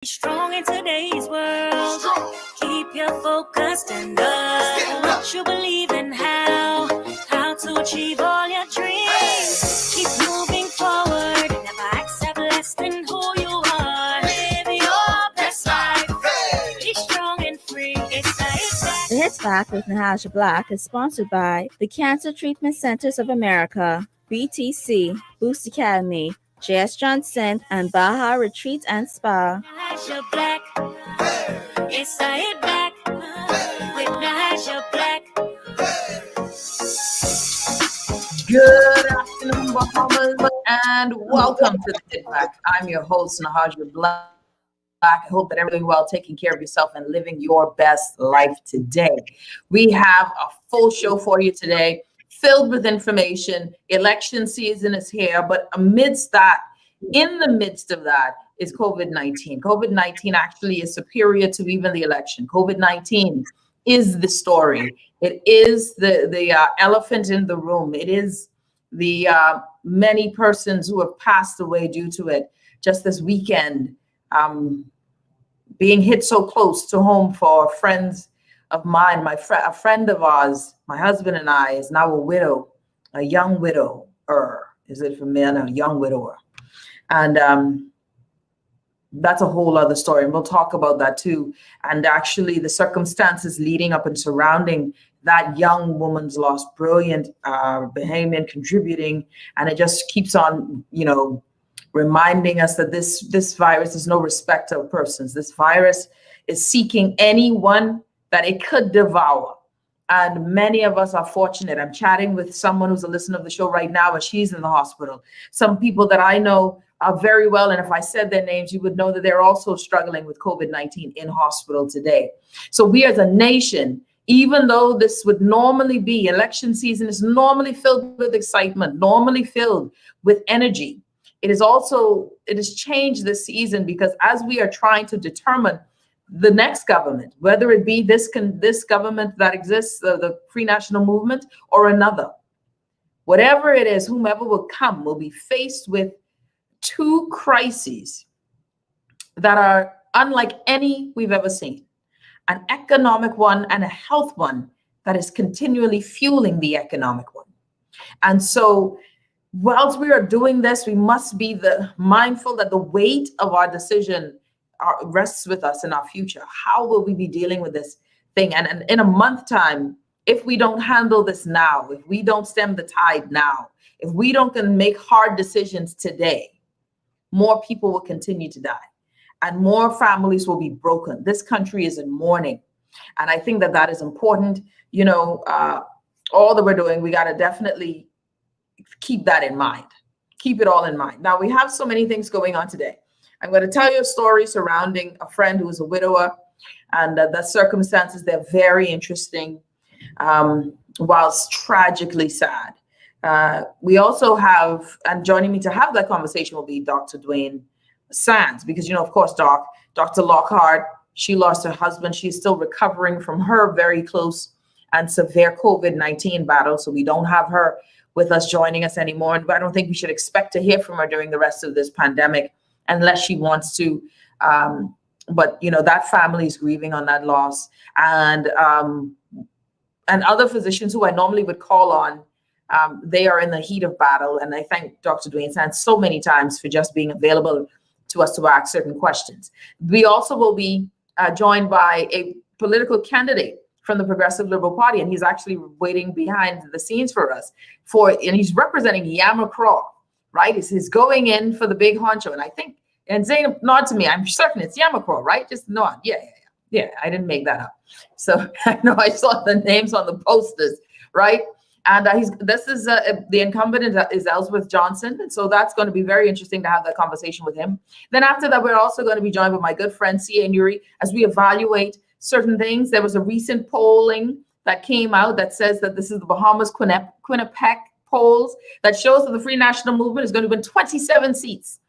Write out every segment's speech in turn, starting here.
Strong in today's world. Keep your focus and love what you believe in, how to achieve all your dreams. Keep moving forward. Never accept less than who you are. Live your best life. Be strong and free. The Hits Back with Nahaja Black is sponsored by the Cancer Treatment Centers of America, BTC, Boost Academy, J.S. Johnson, and Baja Retreat and Spa. Nahaja Black. It's a hit back with Nahaja Black. Good afternoon, Bahamas, and welcome to the Hit Back. I'm your host, Nahaja Black. I hope that everything well, taking care of yourself and living your best life today. We have a full show for you today, filled with information. Election season is here, but amidst that, in the midst of that, is COVID-19. COVID-19 actually is superior to even the election. COVID-19 is the story. It is the elephant in the room. It is the many persons who have passed away due to it. Just this weekend, being hit so close to home for friends of mine, a friend of ours, my husband and I, is now a widow, a young widower. Is it for men? A young widower. And that's a whole other story. And we'll talk about that too. And actually the circumstances leading up and surrounding that young woman's loss, brilliant Bahamian contributing. And it just keeps on, reminding us that this virus is no respecter of persons. This virus is seeking anyone that it could devour. And many of us are fortunate. I'm chatting with someone who's a listener of the show right now, and she's in the hospital. Some people that I know are very well, and if I said their names, you would know that they're also struggling with COVID-19 in hospital today. So we as a nation, even though this would normally be, election season is normally filled with excitement, normally filled with energy, it has changed this season because as we are trying to determine the next government, whether it be this government that exists, the Free National Movement, or another, whatever it is, whomever will come will be faced with two crises that are unlike any we've ever seen, an economic one and a health one that is continually fueling the economic one. And so whilst we are doing this, we must be mindful that the weight of our decision rests with us in our future. How will we be dealing with this thing? And in a month time, if we don't handle this now, if we don't stem the tide now, if we don't make hard decisions today, more people will continue to die and more families will be broken. This country is in mourning. And I think that is important. All that we're doing, we got to definitely keep that in mind. Keep it all in mind. Now, we have so many things going on today. I'm going to tell you a story surrounding a friend who is a widower, and the circumstances, they're very interesting, whilst tragically sad. We also have, and joining me to have that conversation will be Dr. Dwayne Sands, because, of course, Dr. Lockhart, she lost her husband. She's still recovering from her very close and severe COVID-19 battle. So we don't have her with us, joining us anymore. And I don't think we should expect to hear from her during the rest of this pandemic unless she wants to. But, that family is grieving on that loss. And other physicians who I normally would call on, they are in the heat of battle. And I thank Dr. Dwayne Sands so many times for just being available to us to ask certain questions. We also will be joined by a political candidate from the Progressive Liberal Party, and he's actually waiting behind the scenes for us. And he's representing Yamacraw, right? He's going in for the big honcho, and I think, and Zainab, nod to me, I'm certain it's Yamacraw, right? Just nod. Yeah, I didn't make that up. So I know I saw the names on the posters, right? And the incumbent is Ellsworth Johnson. And so that's going to be very interesting to have that conversation with him. Then after that, we're also going to be joined by my good friend, C.A. Nuri, as we evaluate certain things. There was a recent polling that came out that says that this is the Bahamas Quinnipiac polls that shows that the Free National Movement is going to win 27 seats.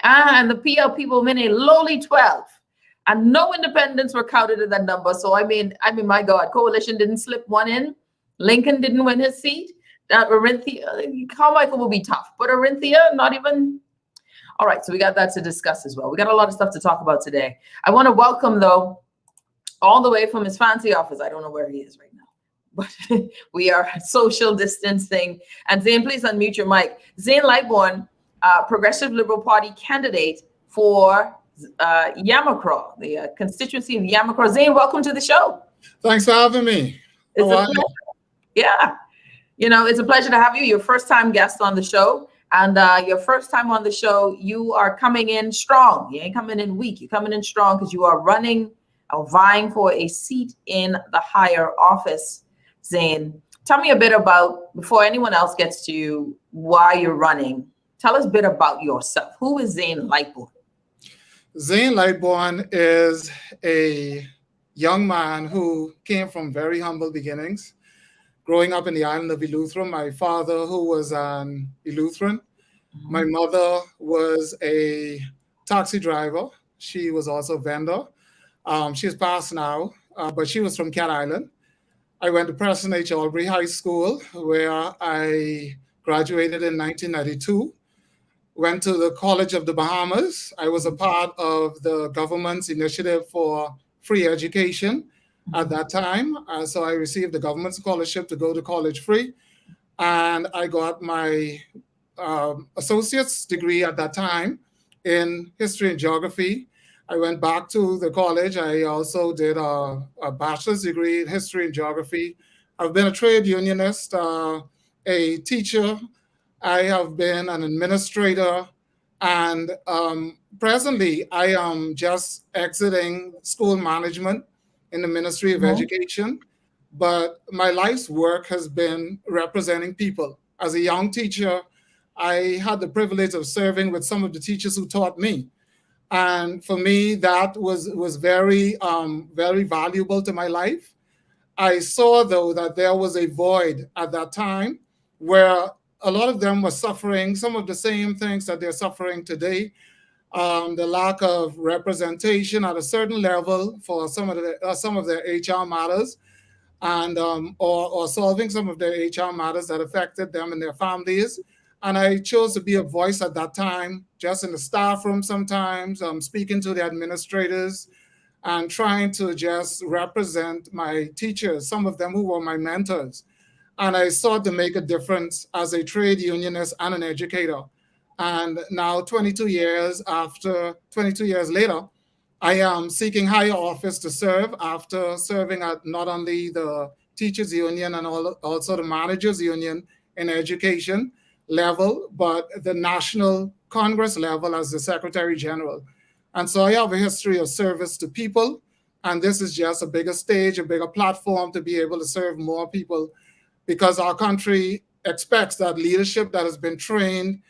And the PLP will win a lowly 12. And no independents were counted in that number. So I mean, my God, coalition didn't slip one in. Lincoln didn't win his seat. Orinthia, Carmichael will be tough, but Orinthia, not even. All right, so we got that to discuss as well. We got a lot of stuff to talk about today. I want to welcome, though, all the way from his fancy office. I don't know where he is right now, but we are social distancing. And Zane, please unmute your mic. Zane Lightbourne, Progressive Liberal Party candidate for Yamacraw, the constituency of Yamacraw. Zane, welcome to the show. Thanks for having me. It's a pleasure. Yeah. You know, it's a pleasure to have you. Your first time guest on the show. And your first time on the show, you are coming in strong. You ain't coming in weak. You're coming in strong because you are running or vying for a seat in the higher office. Zane, tell me a bit about, before anyone else gets to you, why you're running. Tell us a bit about yourself. Who is Zane Lightbourne? Zane Lightbourne is a young man who came from very humble beginnings. Growing up in the island of Eleuthera, my father, who was an Eleutherans, my mother was a taxi driver. She was also a vendor. She's passed now, but she was from Cat Island. I went to Preston H. Albury High School, where I graduated in 1992. Went to the College of the Bahamas. I was a part of the government's initiative for free education at that time. So I received the government scholarship to go to college free. And I got my associate's degree at that time in history and geography. I went back to the college. I also did a bachelor's degree in history and geography. I've been a trade unionist, a teacher. I have been an administrator. And presently, I am just exiting school management in the Ministry of Education, but my life's work has been representing people. As a young teacher, I had the privilege of serving with some of the teachers who taught me. And for me, that was very, very valuable to my life. I saw, though, that there was a void at that time where a lot of them were suffering some of the same things that they're suffering today. The lack of representation at a certain level for some of their HR matters, and or solving some of their HR matters that affected them and their families. And I chose to be a voice at that time, just in the staff room sometimes, speaking to the administrators and trying to just represent my teachers, some of them who were my mentors. And I sought to make a difference as a trade unionist and an educator. And now 22 years later, I am seeking higher office to serve after serving at not only the teachers union and also the managers union in education level, but the national Congress level as the Secretary General. And so I have a history of service to people. And this is just a bigger stage, a bigger platform to be able to serve more people, because our country expects that leadership that has been trained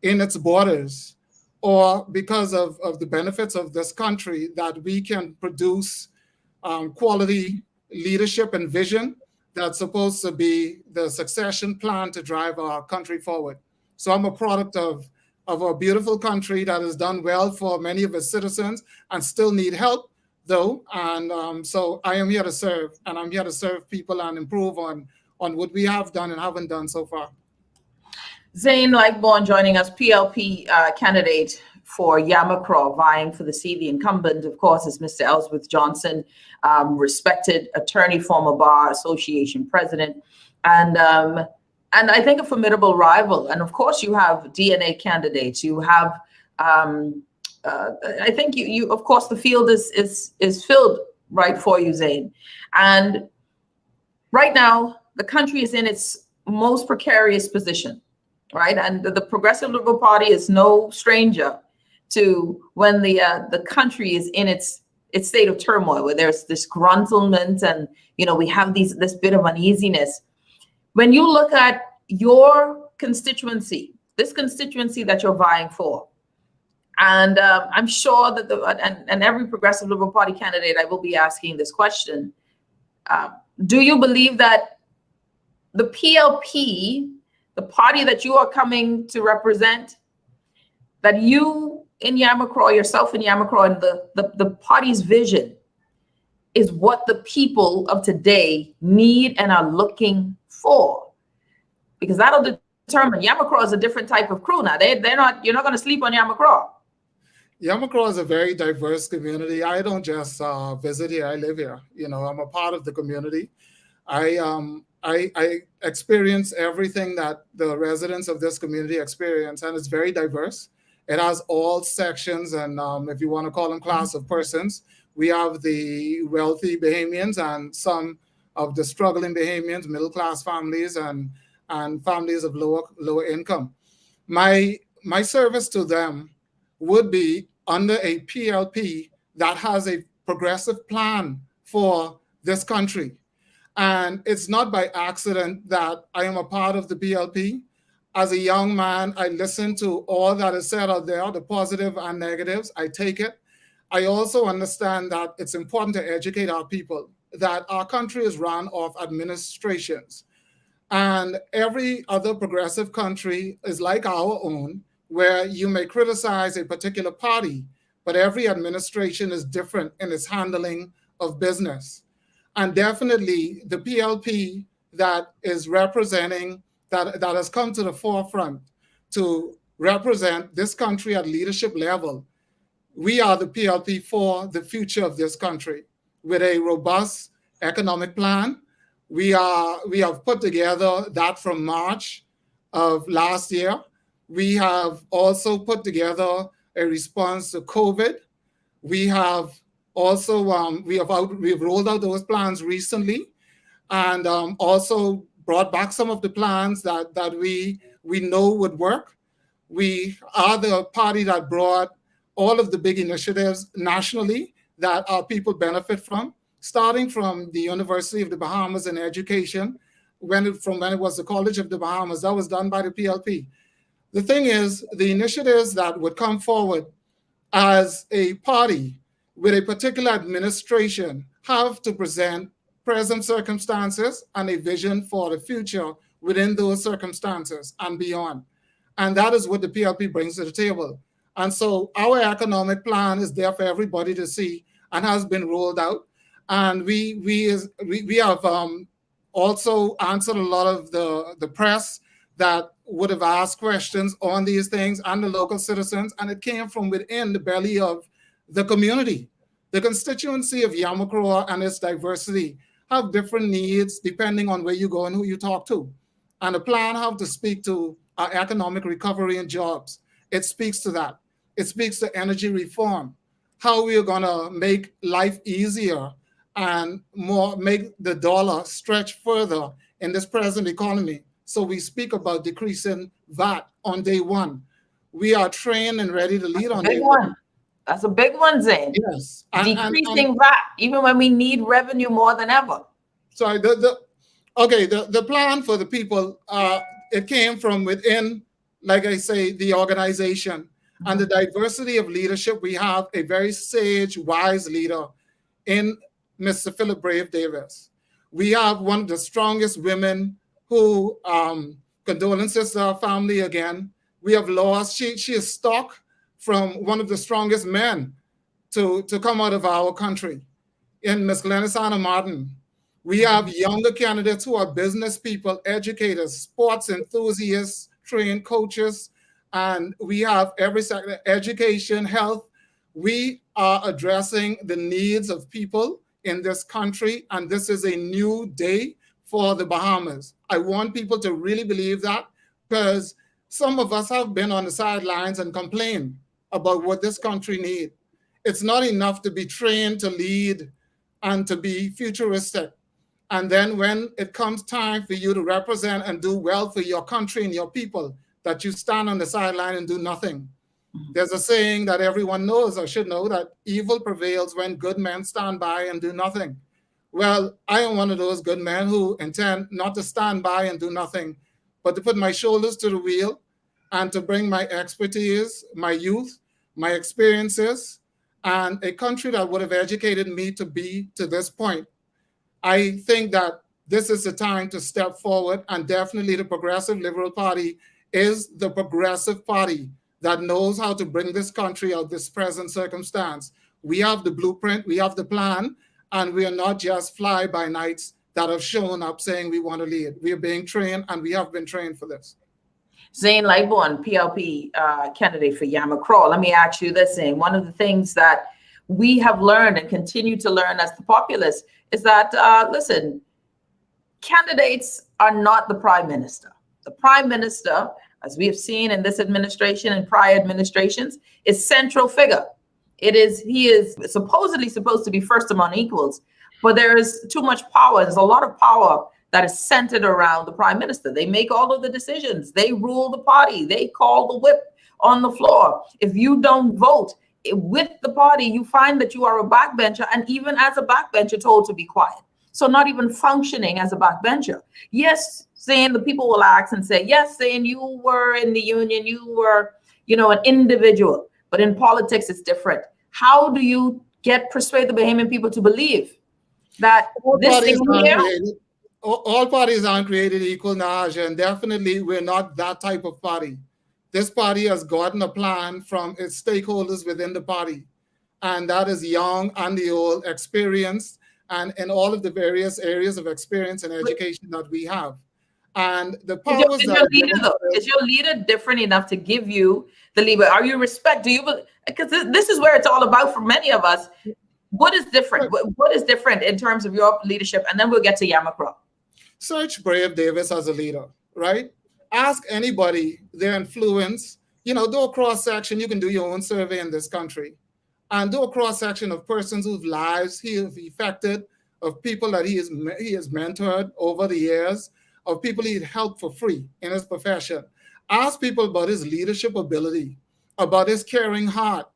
in its borders, or because of the benefits of this country, that we can produce quality leadership and vision that's supposed to be the succession plan to drive our country forward. So I'm a product of a beautiful country that has done well for many of its citizens and still need help, though. And so I am here to serve, and I'm here to serve people and improve on what we have done and haven't done so far. Zane Lightbourne joining us, PLP candidate for Yamacraw, vying for the seat. The incumbent, of course, is Mr. Ellsworth Johnson, respected attorney, former Bar Association president, and I think a formidable rival. And of course, you have DNA candidates. You have, I think you of course, the field is filled right for you, Zane. And right now, the country is in its most precarious position. Right, and the Progressive Liberal Party is no stranger to when the country is in its state of turmoil, where there's disgruntlement and we have this bit of uneasiness. When you look at your constituency, this constituency that you're vying for, and I'm sure that and every Progressive Liberal Party candidate, I will be asking this question: do you believe that the PLP, the party that you are coming to represent, that you in Yamacraw, yourself in Yamacraw, and the party's vision is what the people of today need and are looking for? Because that'll determined. Yamacraw is a different type of crew now. They're not. You're not going to sleep on Yamacraw. Yamacraw is a very diverse community. I don't just visit here; I live here. You know, I'm a part of the community. I experience everything that the residents of this community experience, and it's very diverse. It has all sections, and if you want to call them class of persons, we have the wealthy Bahamians and some of the struggling Bahamians, middle class families, and families of lower income. My service to them would be under a PLP that has a progressive plan for this country. And it's not by accident that I am a part of the PLP. As a young man, I listen to all that is said out there, the positive and negatives. I take it. I also understand that it's important to educate our people, that our country is run off administrations. And every other progressive country is like our own, where you may criticize a particular party, but every administration is different in its handling of business. And definitely the PLP that is representing, that has come to the forefront to represent this country at leadership level, we are the PLP for the future of this country with a robust economic plan. We have put together that from March of last year. We have also put together a response to COVID. We have also we've rolled out those plans recently, and also brought back some of the plans that we know would work. We are the party that brought all of the big initiatives nationally that our people benefit from, starting from the University of the Bahamas in education, when it was the College of the Bahamas. That was done by the PLP. The thing is, the initiatives that would come forward as a party with a particular administration have to present present circumstances and a vision for the future within those circumstances and beyond. And that is what the PLP brings to the table. And so our economic plan is there for everybody to see and has been rolled out. And we have also answered a lot of the press that would have asked questions on these things, and the local citizens, and it came from within the belly of the community. The constituency of Yamacraw and its diversity have different needs depending on where you go and who you talk to. And the plan have to speak to our economic recovery and jobs. It speaks to that. It speaks to energy reform, how we are gonna make life easier and more, make the dollar stretch further in this present economy. So we speak about decreasing VAT on day one. We are trained and ready to lead on day one. That's a big one, Zane. Yes. Decreasing VAT, even when we need revenue more than ever. So the plan for the people, it came from within, like I say, the organization. And the diversity of leadership. We have a very sage, wise leader in Mr. Philip Brave Davis. We have one of the strongest women who, condolences to our family again. We have lost, she is stuck from one of the strongest men to come out of our country in Ms. Glennisana Martin. We have younger candidates who are business people, educators, sports enthusiasts, trained coaches, and we have every sector, education, health. We are addressing the needs of people in this country, and this is a new day for the Bahamas. I want people to really believe that, because some of us have been on the sidelines and complained about what this country needs. It's not enough to be trained to lead and to be futuristic. And then when it comes time for you to represent and do well for your country and your people, that you stand on the sideline and do nothing. There's a saying that everyone knows or should know, that evil prevails when good men stand by and do nothing. Well, I am one of those good men who intend not to stand by and do nothing, but to put my shoulders to the wheel and to bring my expertise, my youth, my experiences, and a country that would have educated me to be to this point. I think that this is the time to step forward, and definitely the Progressive Liberal Party is the progressive party that knows how to bring this country out of this present circumstance. We have the blueprint, we have the plan, and we are not just fly-by-nights that have shown up saying we want to lead. We are being trained, and we have been trained for this. Zane Lightbourne, PLP candidate for Yamacraw. Let me ask you this, Zane. One of the things that we have learned and continue to learn as the populace is that, listen, candidates are not the prime minister. The prime minister, as we have seen in this administration and prior administrations, is central figure. He is supposedly supposed to be first among equals, but there is too much power. There's a lot of power that is centered around the prime minister. They make all of the decisions. They rule the party. They call the whip on the floor. If you don't vote with the party, you find that you are a backbencher, and even as a backbencher, told to be quiet. So not even functioning as a backbencher. Yes, saying the people will ask and say, yes, saying you were in the union, you were, an individual. But in politics, it's different. How do you persuade the Bahamian people to believe that this thing here? All parties aren't created equal, Naja, and definitely we're not that type of party. This party has gotten a plan from its stakeholders within the party, and that is young and the old, experienced, and in all of the various areas of experience and education that we have. And the powers is your leader different enough to give you the lever? Are you because this is where it's all about for many of us. What is different? What is different in terms of your leadership? And then we'll get to Yamacraw. Search Brave Davis as a leader, right? Ask anybody their influence. Do a cross-section. You can do your own survey in this country and do a cross-section of persons whose lives he has affected, of people that he has mentored over the years, of people he'd helped for free in his profession. Ask people about his leadership ability, about his caring heart.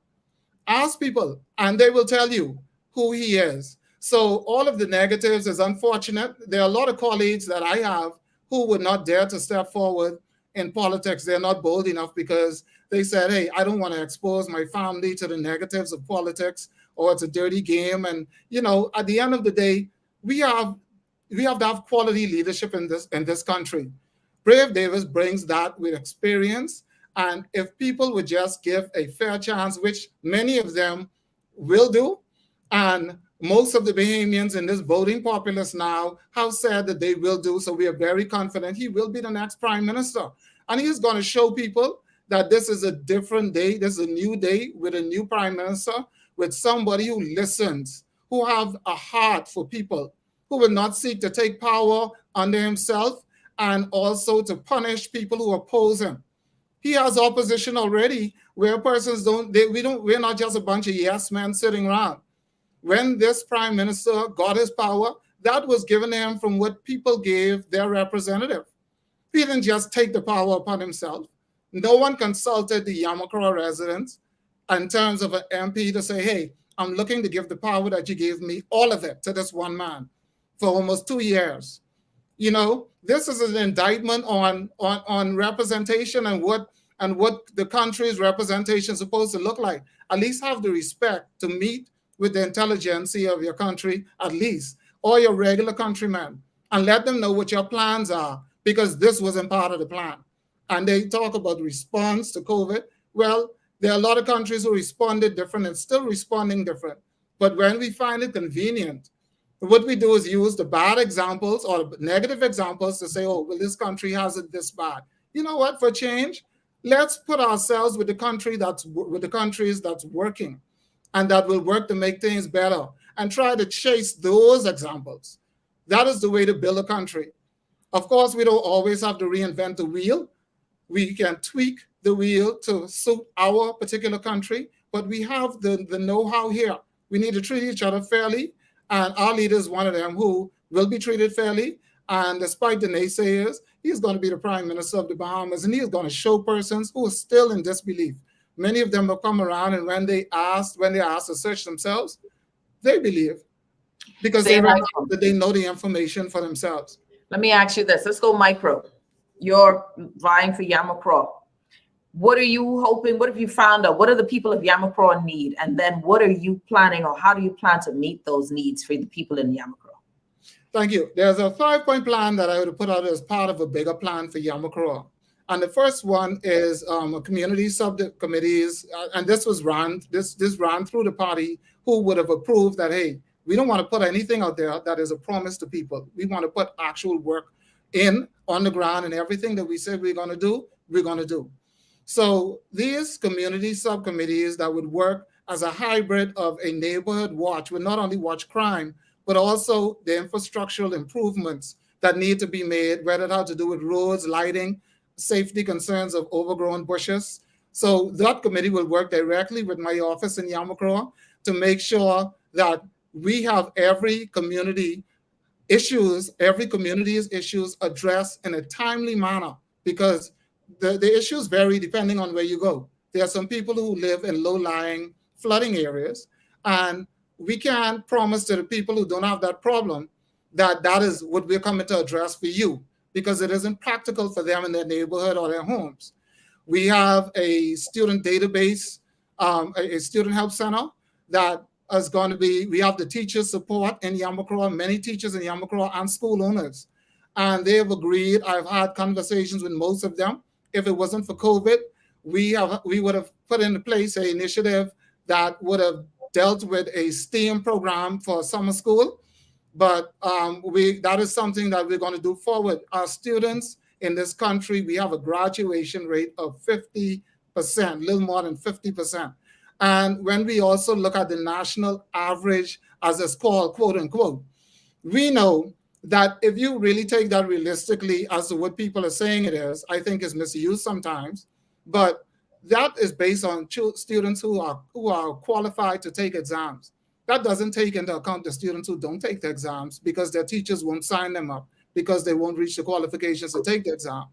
Ask people, and they will tell you who he is. So all of the negatives is unfortunate. There are a lot of colleagues that I have who would not dare to step forward in politics. They're not bold enough because they said, hey, I don't want to expose my family to the negatives of politics, or it's a dirty game. And, at the end of the day, we have to have quality leadership in this country. Brave Davis brings that with experience. And if people would just give a fair chance, which many of them will do, and most of the Bahamians in this voting populace now have said that they will do, so we are very confident he will be the next prime minister. And he is going to show people that this is a different day, this is a new day with a new prime minister, with somebody who listens, who have a heart for people, who will not seek to take power under himself and also to punish people who oppose him. He has opposition already where persons we're not just a bunch of yes men sitting around. When this prime minister got his power, that was given him from what people gave their representative. He didn't just take the power upon himself. No one consulted the Yamacraw residents in terms of an MP to say, hey, I'm looking to give the power that you gave me, all of it, to this one man for almost 2 years. This is an indictment on representation and what the country's representation is supposed to look like. At least have the respect to meet with the intelligentsia of your country, at least, or your regular countrymen, and let them know what your plans are, because this wasn't part of the plan. And they talk about response to COVID. Well, there are a lot of countries who responded different and still responding different. But when we find it convenient, what we do is use the bad examples or negative examples to say, oh, well, this country has it this bad. You know what, for change, let's put ourselves with the countries that's working and that will work to make things better, and try to chase those examples. That is the way to build a country. Of course, we don't always have to reinvent the wheel. We can tweak the wheel to suit our particular country, but we have the know-how here. We need to treat each other fairly, and our leader is one of them who will be treated fairly. And despite the naysayers, he's going to be the prime minister of the Bahamas, and he is going to show persons who are still in disbelief. Many of them will come around, and when they ask to search themselves, they believe, because they know the information for themselves. Let me ask you this. Let's go micro. You're vying for Yamacraw. What are you hoping? What have you found out? What do the people of Yamacraw need? And then what are you planning, or how do you plan to meet those needs for the people in Yamacraw? Thank you. There's a 5-point plan that I would put out as part of a bigger plan for Yamacraw. And the first one is a community subcommittees, and this ran through the party, who would have approved that, hey, we don't want to put anything out there that is a promise to people. We want to put actual work on the ground, and everything that we said we're going to do, we're going to do. So these community subcommittees that would work as a hybrid of a neighborhood watch would not only watch crime, but also the infrastructural improvements that need to be made, whether it had to do with roads, lighting, safety concerns of overgrown bushes. So that committee will work directly with my office in Yamacraw to make sure that we have every community's issues addressed in a timely manner, because the issues vary depending on where you go. There are some people who live in low-lying flooding areas, and we can't promise to the people who don't have that problem that that is what we're coming to address for you, because it isn't practical for them in their neighborhood or their homes. We have a student database, a student help center that is going to be, we have the teacher support in Yamacraw, many teachers in Yamacraw and school owners. And they have agreed, I've had conversations with most of them. If it wasn't for COVID, we would have put into place an initiative that would have dealt with a STEAM program for summer school. But that is something that we're going to do forward. Our students in this country, we have a graduation rate of 50%, a little more than 50%. And when we also look at the national average, as it's called, quote unquote, we know that if you really take that realistically as to what people are saying it is, I think is misused sometimes, but that is based on students who are qualified to take exams. That doesn't take into account the students who don't take the exams because their teachers won't sign them up because they won't reach the qualifications to take the exam.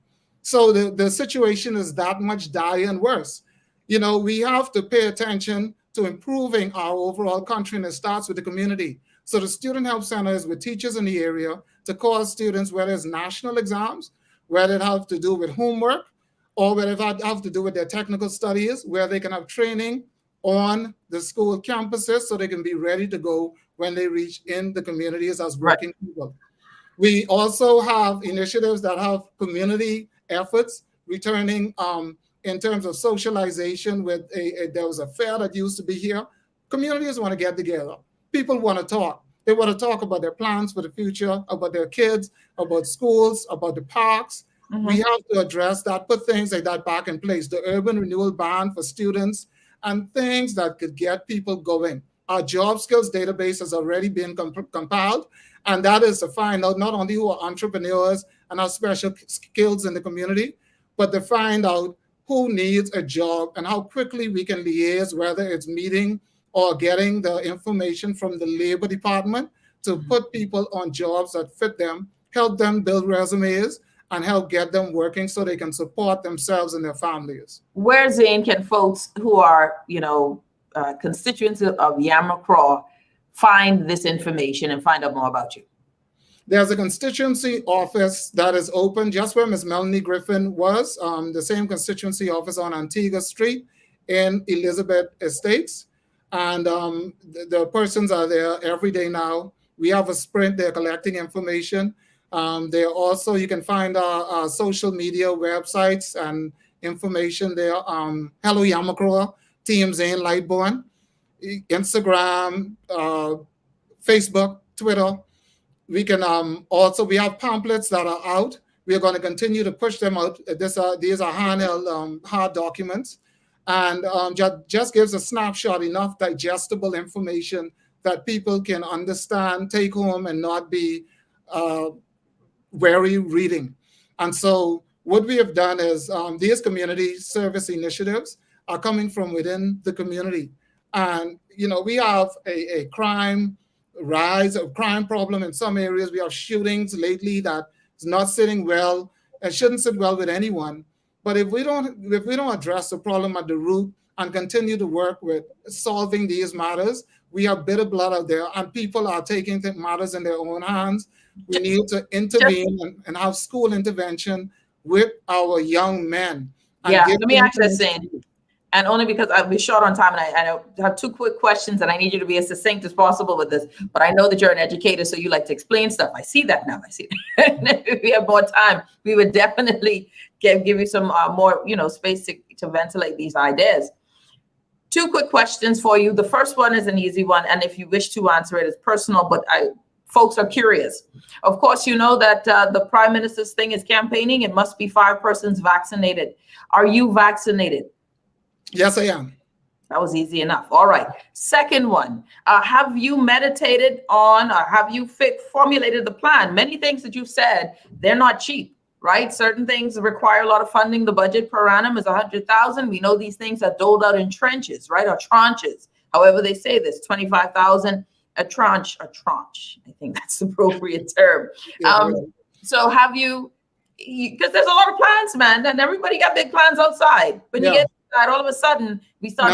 So the situation is that much dire and worse. You know, we have to pay attention to improving our overall country, and it starts with the community. So the Student Help Center is with teachers in the area to cause students, whether it's national exams, whether it have to do with homework, or whether it have to do with their technical studies, where they can have training on the school campuses so they can be ready to go when they reach in the communities as working people. We also have initiatives that have community efforts returning in terms of socialization. There was a fair that used to be here. Communities want to get together. People want to talk. They want to talk about their plans for the future, about their kids, about schools, about the parks. Mm-hmm. We have to address that, put things like that back in place. The urban renewal band for students and things that could get people going. Our job skills database has already been compiled, and that is to find out not only who are entrepreneurs and have special skills in the community, but to find out who needs a job and how quickly we can liaise, whether it's meeting or getting the information from the Labor Department to put people on jobs that fit them, help them build resumes, and help get them working so they can support themselves and their families. Where, Zane, can folks who are, constituents of Yamacraw find this information and find out more about you? There's a constituency office that is open just where Ms. Melanie Griffin was, the same constituency office on Antigua Street in Elizabeth Estates. And the persons are there every day now. We have a sprint, they're collecting information. There also, you can find our social media websites and information there. Hello Yamacraw, Team Zane Lightborn, Instagram, Facebook, Twitter. We can we have pamphlets that are out. We are going to continue to push them out. These are handheld hard documents, and just gives a snapshot, enough digestible information that people can understand, take home, and not be wary reading. And so what we have done is these community service initiatives are coming from within the community. And, we have a rise of crime problem in some areas. We have shootings lately that is not sitting well and shouldn't sit well with anyone. But if we don't address the problem at the root and continue to work with solving these matters, we have bitter blood out there and people are taking matters in their own hands. We need to intervene and have school intervention with our young men. Yeah, let me ask you this, and only because I'll be short on time, and I have two quick questions, and I need you to be as succinct as possible with this. But I know that you're an educator, so you like to explain stuff. I see that now. I see that. If we have more time, we would definitely give you some more, space to ventilate these ideas. Two quick questions for you. The first one is an easy one, and if you wish to answer it, it's personal, but folks are curious. Of course, you know that the Prime Minister's thing is campaigning. It must be 5 persons vaccinated. Are you vaccinated? Yes, I am. That was easy enough. All right. Second one, have you meditated on, or have you formulated the plan? Many things that you've said, they're not cheap, right? Certain things require a lot of funding. The budget per annum is 100,000. We know these things are doled out in trenches, right? Or tranches. However they say this, 25,000 a tranche. I think that's the appropriate term. So have you, because there's a lot of plans, man, and everybody got big plans outside. When you get inside, all of a sudden, we start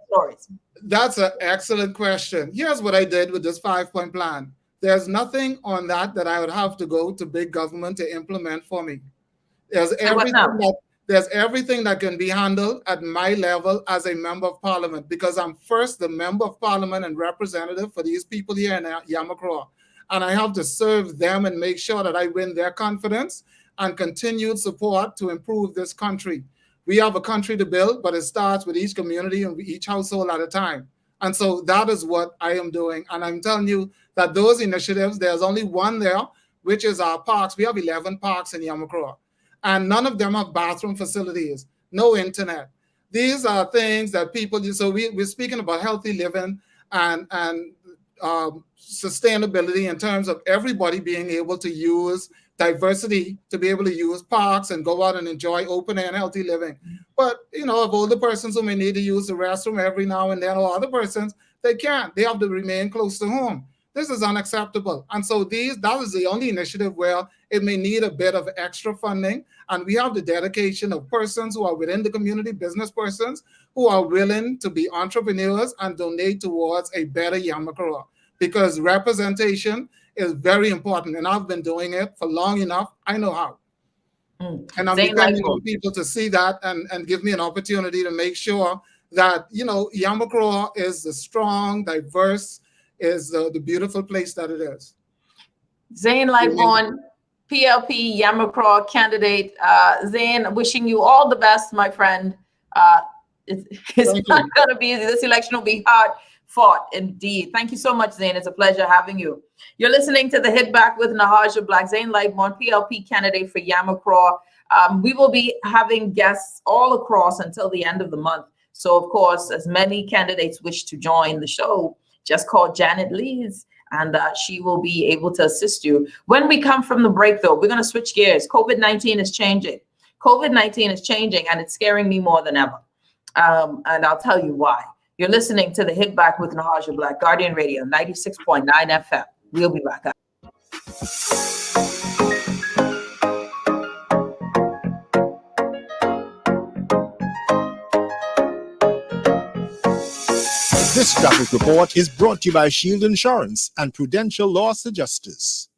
stories. That's an excellent question. Here's what I did with this 5-point plan. There's nothing on that I would have to go to big government to implement for me. There's everything that can be handled at my level as a member of parliament, because I'm first the member of parliament and representative for these people here in Yamacraw. And I have to serve them and make sure that I win their confidence and continued support to improve this country. We have a country to build, but it starts with each community and each household at a time. And so that is what I am doing. And I'm telling you that those initiatives, there's only one there, which is our parks. We have 11 parks in Yamacraw, and none of them have bathroom facilities, no internet. These are things that people do. So we're speaking about healthy living and sustainability in terms of everybody being able to use diversity, to be able to use parks and go out and enjoy open air and healthy living. But, you know, of older persons who may need to use the restroom every now and then, or other persons, they can't. They have to remain close to home. This is unacceptable. And so that is the only initiative where it may need a bit of extra funding. And we have the dedication of persons who are within the community, business persons, who are willing to be entrepreneurs and donate towards a better Yamacraw. Because representation is very important. And I've been doing it for long enough. I know how. And I'm depending on people to see that and give me an opportunity to make sure that, you know, Yamacraw is the strong, diverse, is the beautiful place that it is. Zane Lightborn, PLP Yamacraw candidate. Zane, wishing you all the best, my friend. It's not going to be easy. This election will be hard fought indeed. Thank you so much, Zane. It's a pleasure having you. You're listening to the Hit Back with Nahaja Black. Zane Lightborn, PLP candidate for Yamacraw. We will be having guests all across until the end of the month. So, of course, as many candidates wish to join the show, just call Janet Lees and she will be able to assist you. When we come from the break, though, we're going to switch gears. COVID-19 is changing. COVID-19 is changing, and it's scaring me more than ever. And I'll tell you why. You're listening to the Hit Back with Nahaja Black, Guardian Radio, 96.9 FM. We'll be back. This traffic report is brought to you by Shield Insurance and Prudential Loss Adjusters.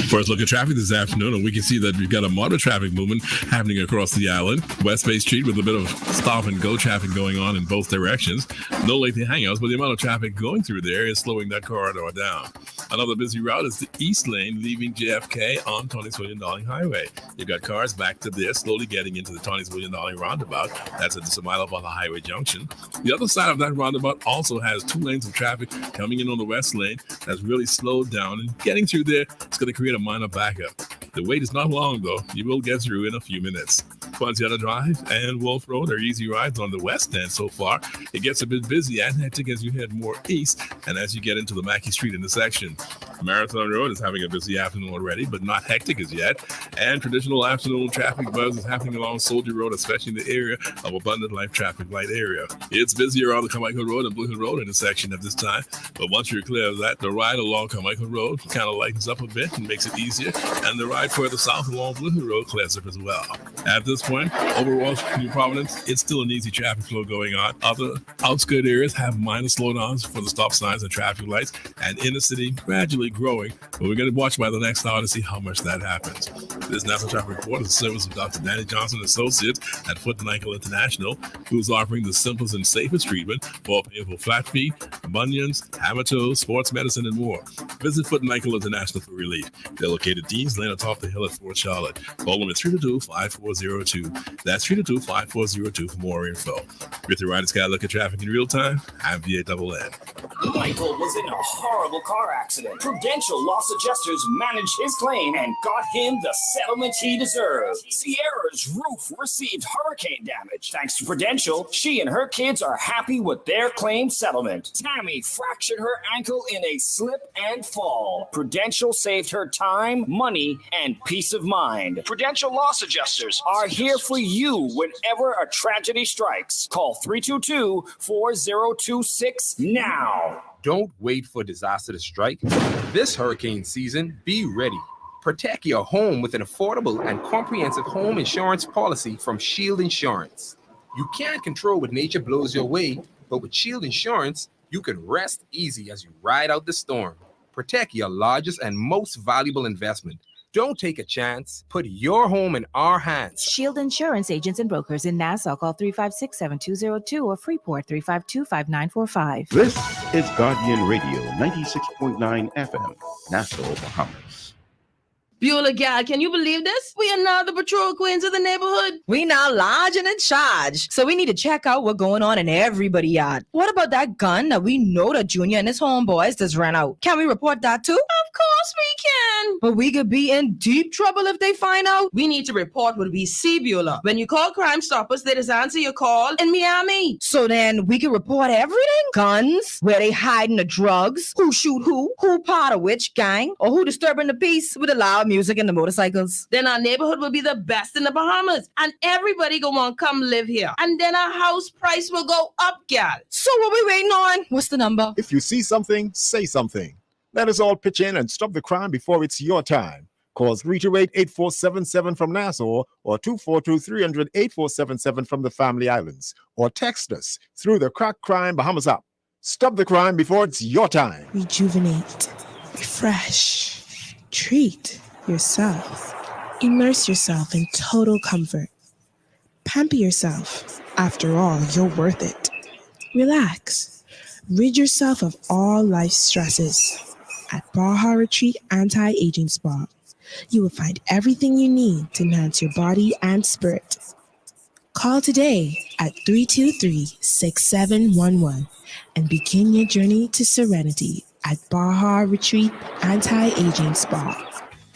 First look at traffic this afternoon, and we can see that we've got a moderate traffic movement happening across the island. West Bay Street with a bit of stop and go traffic going on in both directions. No lengthy hangouts, but the amount of traffic going through there is slowing that corridor down. Another busy route is the east lane leaving JFK on Tony's William Darling Highway. You've got cars back to there, slowly getting into the Tony's William Darling roundabout. That's at the Samilabala Highway Junction. The other side of that roundabout also has 2 lanes of traffic coming in on the west lane. That's really slowed down, and getting through there, it's going to create a minor backup. The wait is not long, though. You will get through in a few minutes. Poinciana Drive and Wolf Road are easy rides on the west end so far. It gets a bit busy and hectic as you head more east and as you get into the Mackey Street intersection. Marathon Road is having a busy afternoon already, but not hectic as yet. And traditional afternoon traffic buzz is happening along Soldier Road, especially in the area of Abundant Life traffic light area. It's busier on the Carmichael Road and Blue Hill Road intersection at this time, but once you're clear of that, the ride along Carmichael Road kind of lightens up a bit and makes it easier, and the ride further south along Blue Hill Road clears up as well. At this point, overall, New Providence, it's still an easy traffic flow going on. Other outskirt areas have minor slowdowns for the stop signs and traffic lights, and inner city gradually growing, but we're going to watch by the next hour to see how much that happens. This National Traffic Report is a service of Dr. Danny Johnson Associates at Foot and Ankle International, who's offering the simplest and safest treatment for painful flat feet, bunions, hammer toes, sports medicine, and more. Visit Foot and Ankle International for relief. They're located Dean's Lane atop the hill at Fort Charlotte. Call them at 322-5402. That's 322-5402 for more info. With your Riders Guide, look at traffic in real time. I'm VA Double N. Michael was in a horrible car accident. Prudential loss adjusters managed his claim and got him the settlement he deserved. Sierra's roof received hurricane damage. Thanks to Prudential, she and her kids are happy with their claim settlement. Tammy fractured her ankle in a slip and fall. Prudential saved her time, money, and peace of mind. Prudential loss adjusters are here for you whenever a tragedy strikes. Call 322-4026 now. Don't wait for disaster to strike. This hurricane season, be ready. Protect your home with an affordable and comprehensive home insurance policy from Shield Insurance. You can't control what nature blows your way, but with Shield Insurance, you can rest easy as you ride out the storm. Protect your largest and most valuable investment. Don't take a chance. Put your home in our hands. Shield Insurance agents and brokers in Nassau. Call 356-7202 or Freeport 352-5945. This is Guardian Radio 96.9 FM, Nassau, Bahamas. Beulah gal, can you believe this? We are now the patrol queens of the neighborhood. We now large and in charge. So we need to check out what's going on in everybody's yard. What about that gun that we know that Junior and his homeboys just ran out? Can we report that too? Of course we can. But we could be in deep trouble if they find out. We need to report what we see, Beulah. When you call Crime Stoppers, they just answer your call in Miami. So then we can report everything? Guns, where they hiding the drugs, who shoot who part of which gang, or who disturbing the peace with the loud music and the motorcycles. Then our neighborhood will be the best in the Bahamas, and everybody gonna want to come live here. And then our house price will go up, gal. So what we waiting on? What's the number? If you see something, say something. Let us all pitch in and stop the crime before it's your time. Call 328-8477 from Nassau or 242-300-8477 from the Family Islands, or text us through the Crack Crime Bahamas app. Stop the crime before it's your time. Rejuvenate, refresh, treat yourself. Immerse yourself in total comfort. Pamper yourself. After all, you're worth it. Relax. Rid yourself of all life's stresses. At Baja Retreat Anti-Aging Spa, you will find everything you need to enhance your body and spirit. Call today at 323-6711 and begin your journey to serenity at Baja Retreat Anti-Aging Spa.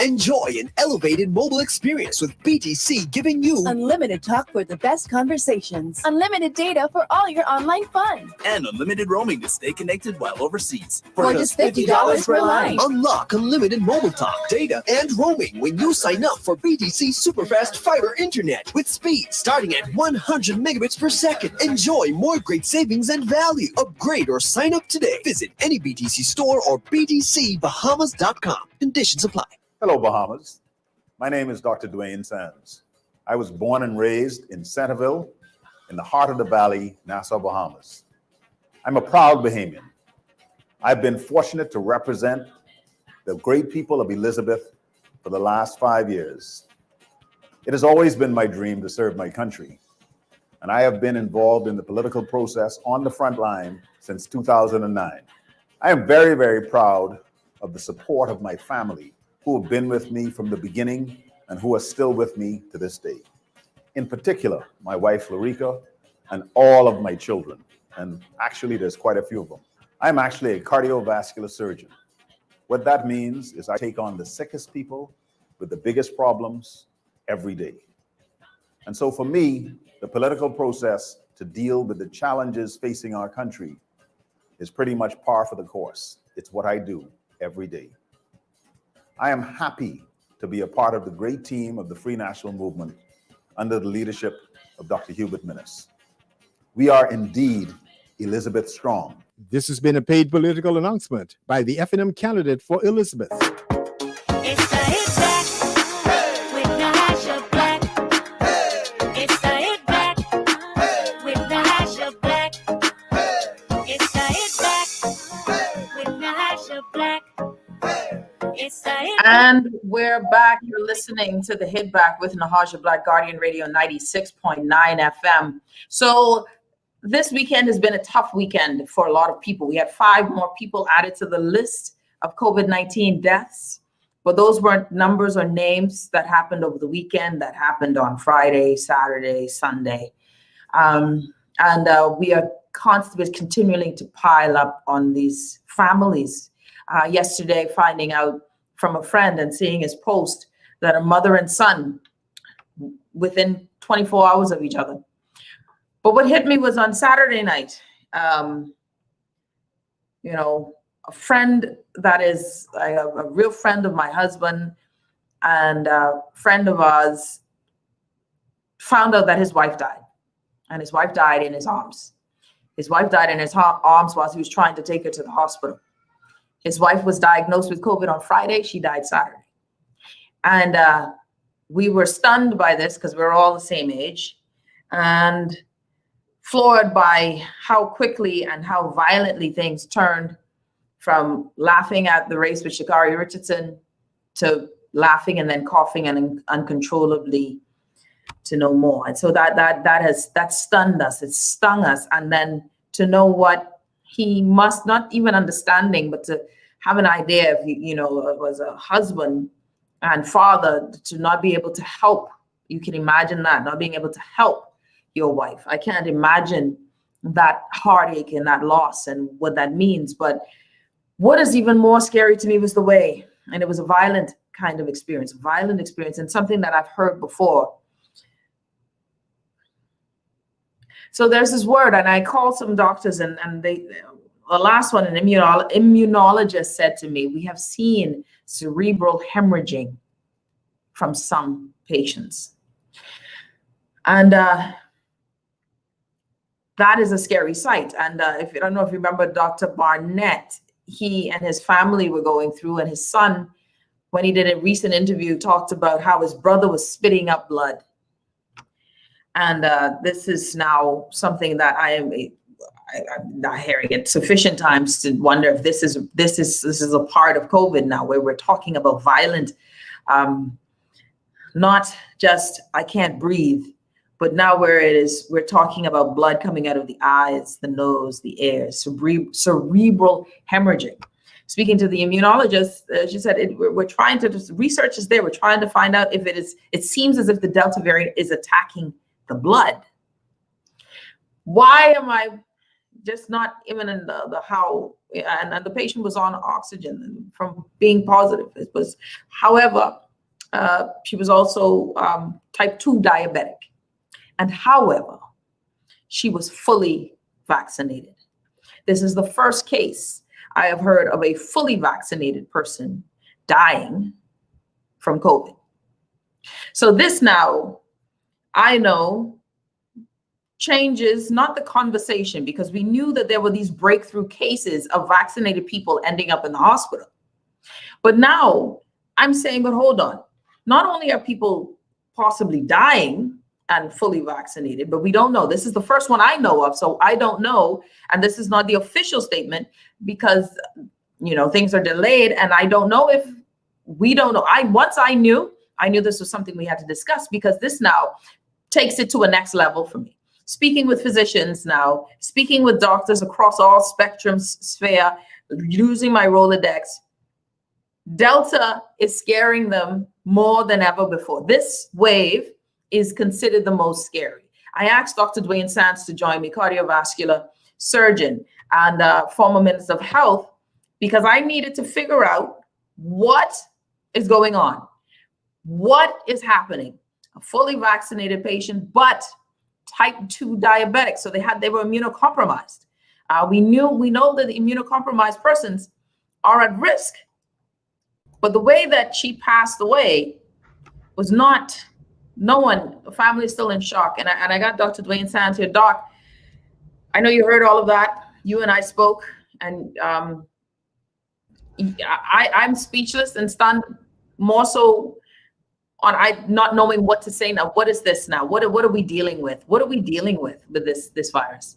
Enjoy an elevated mobile experience with BTC, giving you unlimited talk for the best conversations, unlimited data for all your online fun, and unlimited roaming to stay connected while overseas. For just $50 per line. Unlock unlimited mobile talk, data, and roaming when you sign up for BTC Superfast Fiber Internet with speed starting at 100 megabits per second. Enjoy more great savings and value. Upgrade or sign up today. Visit any BTC store or btcbahamas.com. Conditions apply. Hello, Bahamas. My name is Dr. Dwayne Sands. I was born and raised in Centerville, in the heart of the valley, Nassau, Bahamas. I'm a proud Bahamian. I've been fortunate to represent the great people of Elizabeth for the last 5 years. It has always been my dream to serve my country, and I have been involved in the political process on the front line since 2009. I am very, very proud of the support of my family, who have been with me from the beginning and who are still with me to this day. In particular, my wife, Larica, and all of my children. And actually, there's quite a few of them. I'm actually a cardiovascular surgeon. What that means is I take on the sickest people with the biggest problems every day. And so for me, the political process to deal with the challenges facing our country is pretty much par for the course. It's what I do every day. I am happy to be a part of the great team of the Free National Movement under the leadership of Dr. Hubert Minnis. We are indeed Elizabeth Strong. This has been a paid political announcement by the F&M candidate for Elizabeth. It's the hit back with the hash of black. It's the hit back with the hash of black. It's the hit back with the hash of black. And we're back. You're listening to the Hit Back with Nahaja Black, Guardian Radio 96.9 FM. So this weekend has been a tough weekend for a lot of people. We had 5 more people added to the list of COVID-19 deaths, but those weren't numbers or names that happened over the weekend. That happened on Friday, Saturday, Sunday. We are constantly continuing to pile up on these families. Yesterday, finding out from a friend and seeing his post that a mother and son within 24 hours of each other. But what hit me was on Saturday night, you know, a friend that is a real friend of my husband and a friend of ours found out that his wife died, and his wife died in his arms. His wife died in his arms while he was trying to take her to the hospital. His wife was diagnosed with COVID on Friday. She died Saturday. And we were stunned by this because we're all the same age, and floored by how quickly and how violently things turned from laughing at the race with Sha'Carri Richardson to laughing and then coughing and uncontrollably to no more. And so that stunned us. It stung us. And then to know what he must, not even understanding, but to have an idea of, you know, was a husband and father, to not be able to help. You can imagine that, not being able to help your wife. I can't imagine that heartache and that loss and what that means. But what is even more scary to me was the way, and it was a violent kind of experience, and something that I've heard before. So there's this word, and I called some doctors, and they, the last one, an immunologist said to me, we have seen cerebral hemorrhaging from some patients. And that is a scary sight. And if I don't know if you remember Dr. Barnett, he and his family were going through, and his son, when he did a recent interview, talked about how his brother was spitting up blood. And this is now something that I'm not hearing it sufficient times to wonder if this is a part of COVID now, where we're talking about violent, not just I can't breathe, but now where we're talking about blood coming out of the eyes, the nose, the ears, cerebral hemorrhaging. Speaking to the immunologist, she said, we're trying to, research is there. We're trying to find out if it seems as if the Delta variant is attacking the blood. Why am I just not even in the how? And the patient was on oxygen from being positive. It was, however, she was also type 2 diabetic. And however, she was fully vaccinated. This is the first case I have heard of a fully vaccinated person dying from COVID. So this now, I know, changes not the conversation, because we knew that there were these breakthrough cases of vaccinated people ending up in the hospital. But now I'm saying, but hold on, not only are people possibly dying and fully vaccinated, but we don't know. This is the first one I know of, so I don't know. And this is not the official statement because, you know, things are delayed, and I don't know if we don't know. Once I knew this was something we had to discuss, because this now takes it to a next level for me. Speaking with physicians now, speaking with doctors across all spectrums, sphere, using my Rolodex, Delta is scaring them more than ever before. This wave is considered the most scary. I asked Dr. Dwayne Sands to join me, cardiovascular surgeon and former Minister of Health, because I needed to figure out what is going on. What is happening? A fully vaccinated patient, but type 2 diabetic. So they were immunocompromised. We know that the immunocompromised persons are at risk. But the way that she passed away was not, no one, the family is still in shock. And I got Dr. Dwayne Sands here. Doc, I know you heard all of that. You and I spoke, and I'm speechless and stunned, more so on not knowing what to say now. What is this now? What are we dealing with? What are we dealing with this virus?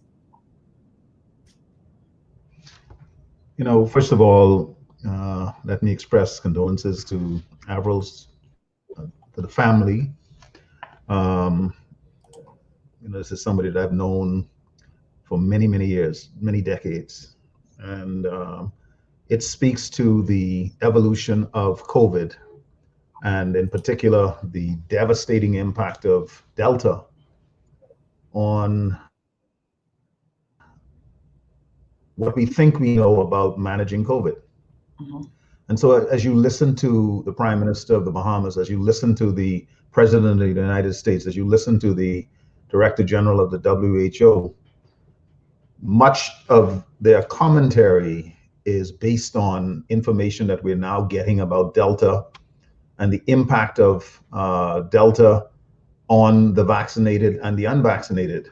You know, first of all, let me express condolences to Avril's, to the family. You know, this is somebody that I've known for many, many years, many decades. And it speaks to the evolution of COVID, and in particular, the devastating impact of Delta on what we think we know about managing COVID. And so as you listen to the Prime Minister of the Bahamas, as you listen to the President of the United States, as you listen to the Director General of the WHO, much of their commentary is based on information that we're now getting about Delta and the impact of Delta on the vaccinated and the unvaccinated.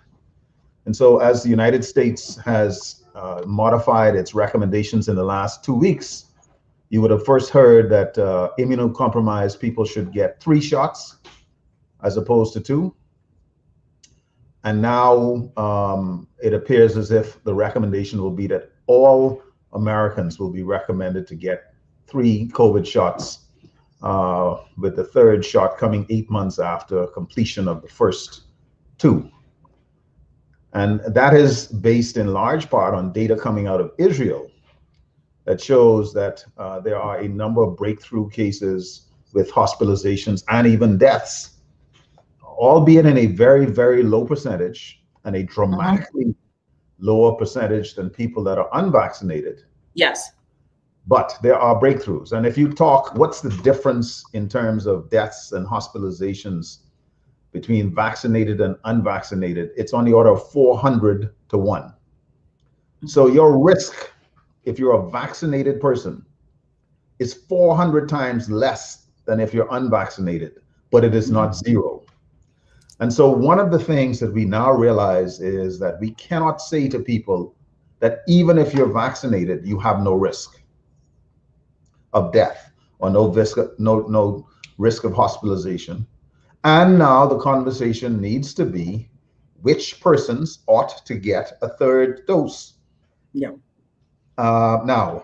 And so as the United States has modified its recommendations in the last 2 weeks, you would have first heard that immunocompromised people should get 3 shots as opposed to 2. And now it appears as if the recommendation will be that all Americans will be recommended to get 3 COVID shots, with the 3rd shot coming 8 months after completion of the first 2. And that is based in large part on data coming out of Israel that shows that there are a number of breakthrough cases with hospitalizations and even deaths, albeit in a very, very low percentage and a dramatically lower percentage than people that are unvaccinated. Yes. But there are breakthroughs. And if you talk, what's the difference in terms of deaths and hospitalizations between vaccinated and unvaccinated? It's on the order of 400 to 1. So your risk, if you're a vaccinated person, is 400 times less than if you're unvaccinated, but it is not 0. And so one of the things that we now realize is that we cannot say to people that even if you're vaccinated, you have no risk of death or no risk of hospitalization. And now the conversation needs to be which persons ought to get a 3rd dose. Yeah. Now,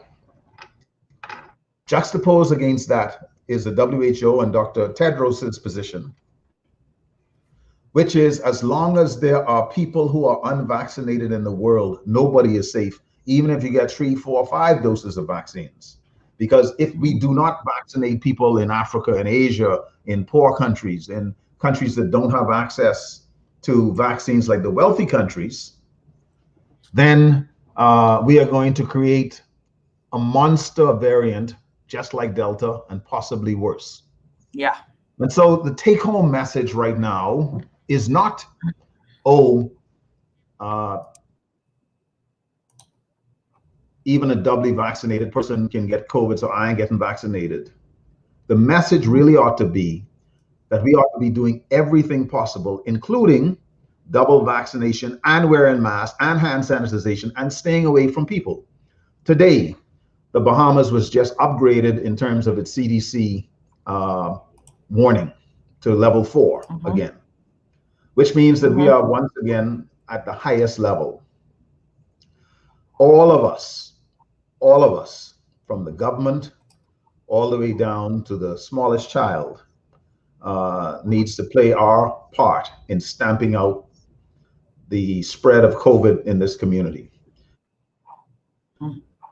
juxtaposed against that is the WHO and Dr. Tedros's position, which is as long as there are people who are unvaccinated in the world, nobody is safe, even if you get 3, 4, 5 doses of vaccines. Because if we do not vaccinate people in Africa and Asia, in poor countries, in countries that don't have access to vaccines like the wealthy countries, then we are going to create a monster variant just like Delta and possibly worse. Yeah. And so the take-home message right now is not, even a doubly vaccinated person can get COVID, so I ain't getting vaccinated. The message really ought to be that we ought to be doing everything possible, including double vaccination and wearing masks and hand sanitization and staying away from people. Today, the Bahamas was just upgraded in terms of its CDC warning to level 4 again, which means that we are once again at the highest level. All of us, from the government all the way down to the smallest child, needs to play our part in stamping out the spread of COVID in this community.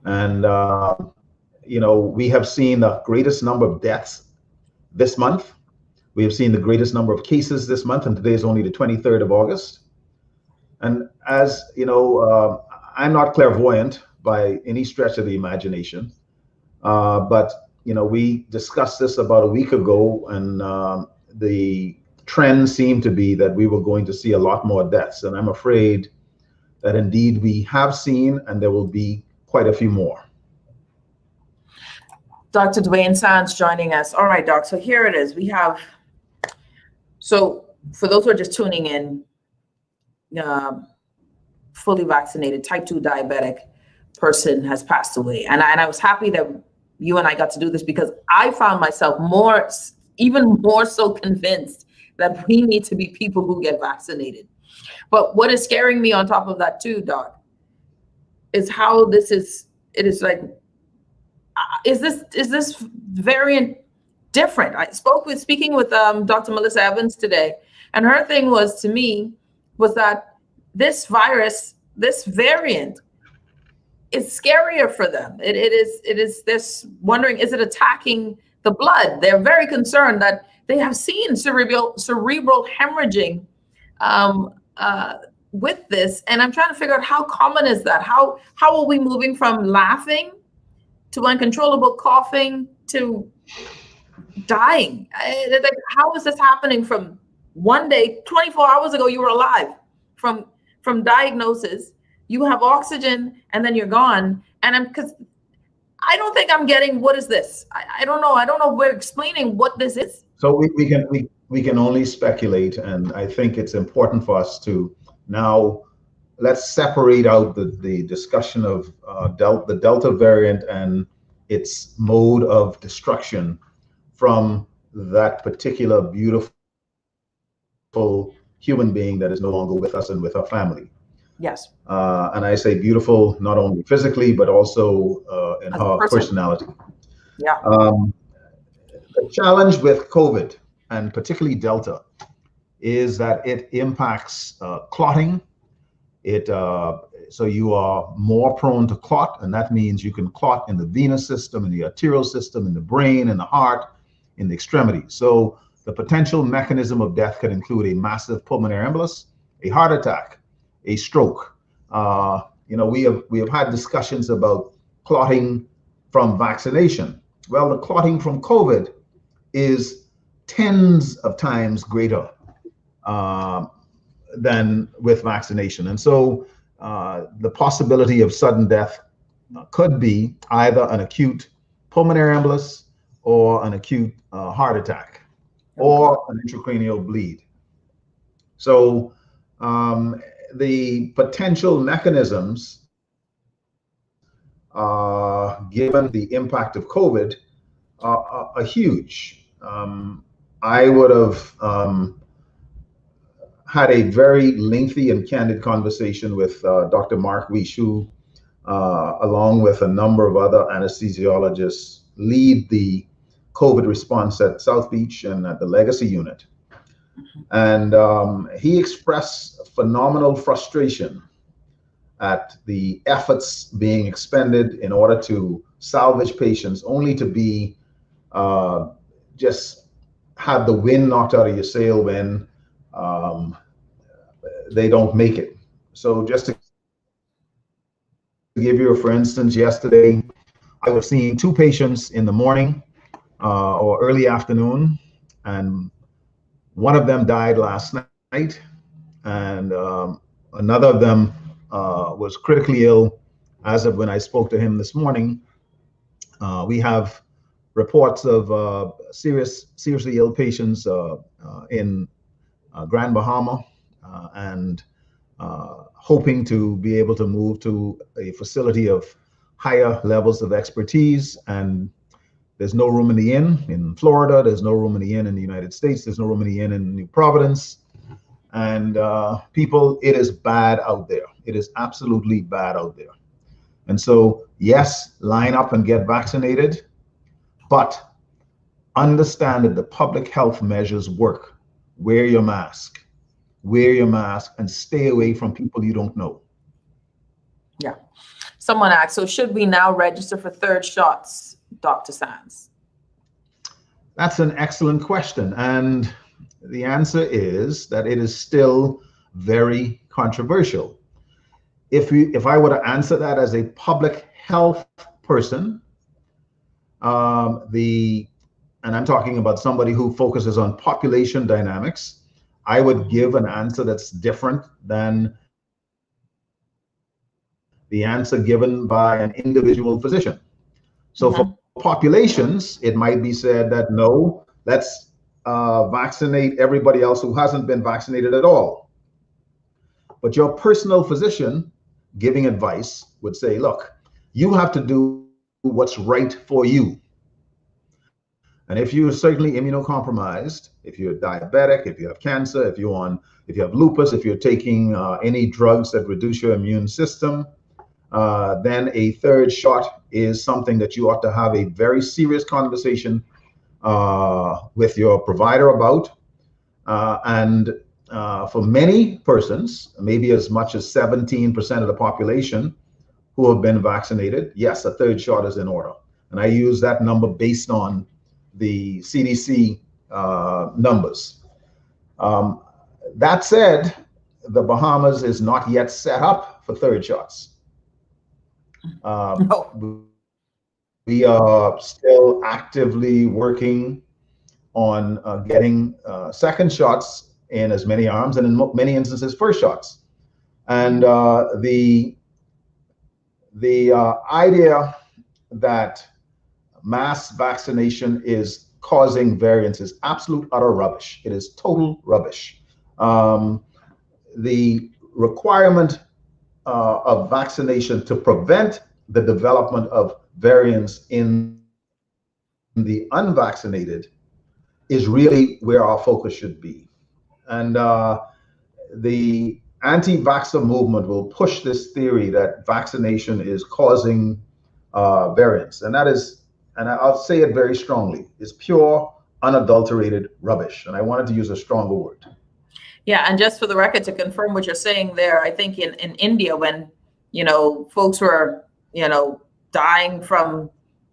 And, we have seen the greatest number of deaths this month. We have seen the greatest number of cases this month, and today is only the 23rd of August. And as you know, I'm not clairvoyant by any stretch of the imagination, but we discussed this about a week ago, and the trend seemed to be that we were going to see a lot more deaths, and I'm afraid that indeed we have seen, and there will be quite a few more. Dr. Dwayne Sands joining us. All right, Doc, so here it is. We have, so for those who are just tuning in, fully vaccinated type 2 diabetic person has passed away. And I was happy that you and I got to do this, because I found myself even more so convinced that we need to be people who get vaccinated. But what is scaring me on top of that too, Doc, is how it is like, is this variant different? Speaking with Dr. Melissa Evans today, and her thing was that this virus, this variant, is scarier for them. It is this wondering, is it attacking the blood? They're very concerned that they have seen cerebral hemorrhaging with this, and I'm trying to figure out how common is that? How are we moving from laughing to uncontrollable coughing to dying? Like, how is this happening from one day, 24 hours ago, you were alive, from diagnosis, you have oxygen, and then you're gone. And because I don't think I'm getting, what is this? I don't know. I don't know if we're explaining what this is. So we can only speculate, and I think it's important for us to now let's separate out the discussion of the Delta variant and its mode of destruction from that particular beautiful human being that is no longer with us and with our family. Yes. And I say beautiful not only physically, but also in her personality. Yeah. The challenge with COVID, and particularly Delta, is that it impacts clotting. So you are more prone to clot, and that means you can clot in the venous system, in the arterial system, in the brain, in the heart, in the extremities. So the potential mechanism of death could include a massive pulmonary embolus, a heart attack, a stroke. We have had discussions about clotting from vaccination. Well, the clotting from COVID is tens of times greater than with vaccination. And so the possibility of sudden death could be either an acute pulmonary embolus or an acute heart attack or an intracranial bleed. So the potential mechanisms, given the impact of COVID, are huge. I would have had a very lengthy and candid conversation with Dr. Mark Weish, who, along with a number of other anesthesiologists, lead the COVID response at South Beach and at the Legacy Unit. And he expressed phenomenal frustration at the efforts being expended in order to salvage patients, only to be just have the wind knocked out of your sail when they don't make it. So just to give you for instance, yesterday I was seeing two patients in the morning or early afternoon, and one of them died last night, and another of them was critically ill as of when I spoke to him this morning. We have reports of seriously ill patients in Grand Bahama, and hoping to be able to move to a facility of higher levels of expertise. And there's no room in the inn in Florida. There's no room in the inn in the United States. There's no room in the inn in New Providence. And people, it is bad out there. It is absolutely bad out there. And so, yes, line up and get vaccinated, but understand that the public health measures work. Wear your mask, and stay away from people you don't know. Yeah. Someone asked, so should we now register for third shots, Dr. Sands? That's an excellent question. And the answer is that it is still very controversial. If I were to answer that as a public health person, and I'm talking about somebody who focuses on population dynamics, I would give an answer that's different than the answer given by an individual physician. So for populations, it might be said that no, let's vaccinate everybody else who hasn't been vaccinated at all. But your personal physician giving advice would say, look, you have to do what's right for you. And if you're certainly immunocompromised, if you're diabetic, if you have cancer, if you have lupus, if you're taking any drugs that reduce your immune system, then a third shot is something that you ought to have a very serious conversation with your provider about. And for many persons, maybe as much as 17% of the population who have been vaccinated, yes, a third shot is in order. And I use that number based on the CDC numbers. That said, the Bahamas is not yet set up for third shots. We are still actively working on getting second shots in as many arms, and in many instances, first shots. And the idea that mass vaccination is causing variants is absolute utter rubbish. It is total rubbish. The requirement of vaccination to prevent the development of variants in the unvaccinated is really where our focus should be. And the anti-vaxxer movement will push this theory that vaccination is causing variants. And that is, and I'll say it very strongly, is pure, unadulterated rubbish. And I wanted to use a stronger word. Yeah, and just for the record, to confirm what you're saying there, I think in India, when, folks were, dying from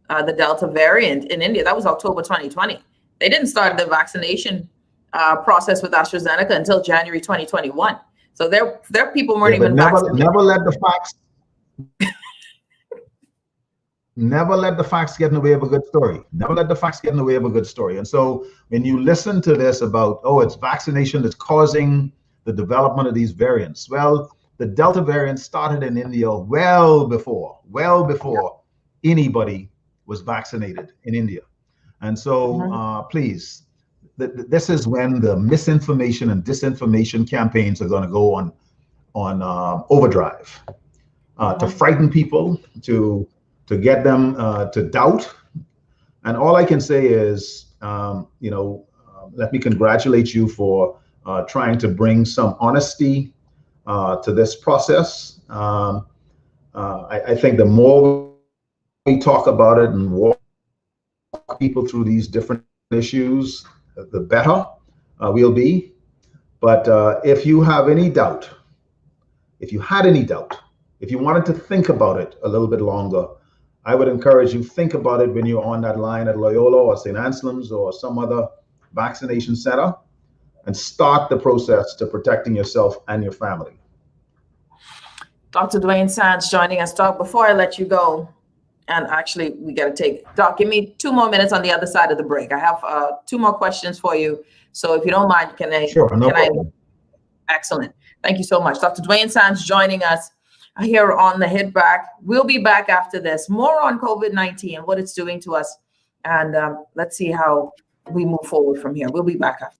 the Delta variant in India, that was October 2020. They didn't start the vaccination process with AstraZeneca until January 2021. So their people weren't even vaccinated. Never let the facts never let the facts get in the way of a good story. Never let the facts get in the way of a good story. And so when you listen to this about, it's vaccination that's causing the development of these variants. Well, the Delta variant started in India well before anybody was vaccinated in India. And so please, this is when the misinformation and disinformation campaigns are going to go on overdrive to frighten people, to get them to doubt. And all I can say is, let me congratulate you for trying to bring some honesty to this process. I think the more we talk about it and walk people through these different issues, the better we'll be. But if you have any doubt, if you had any doubt, if you wanted to think about it a little bit longer, I would encourage you, think about it when you're on that line at Loyola or St. Anselm's or some other vaccination center, and start the process to protecting yourself and your family. Dr. Dwayne Sands joining us. Doc, before I let you go, and actually we got to take, Doc, give me 2 more minutes on the other side of the break. I have 2 more questions for you. So if you don't mind, can I? Sure, no problem. Excellent. Thank you so much. Dr. Dwayne Sands joining us here on the Hit Back. We'll be back after this. More on COVID-19 and what it's doing to us. And let's see how we move forward from here. We'll be back after.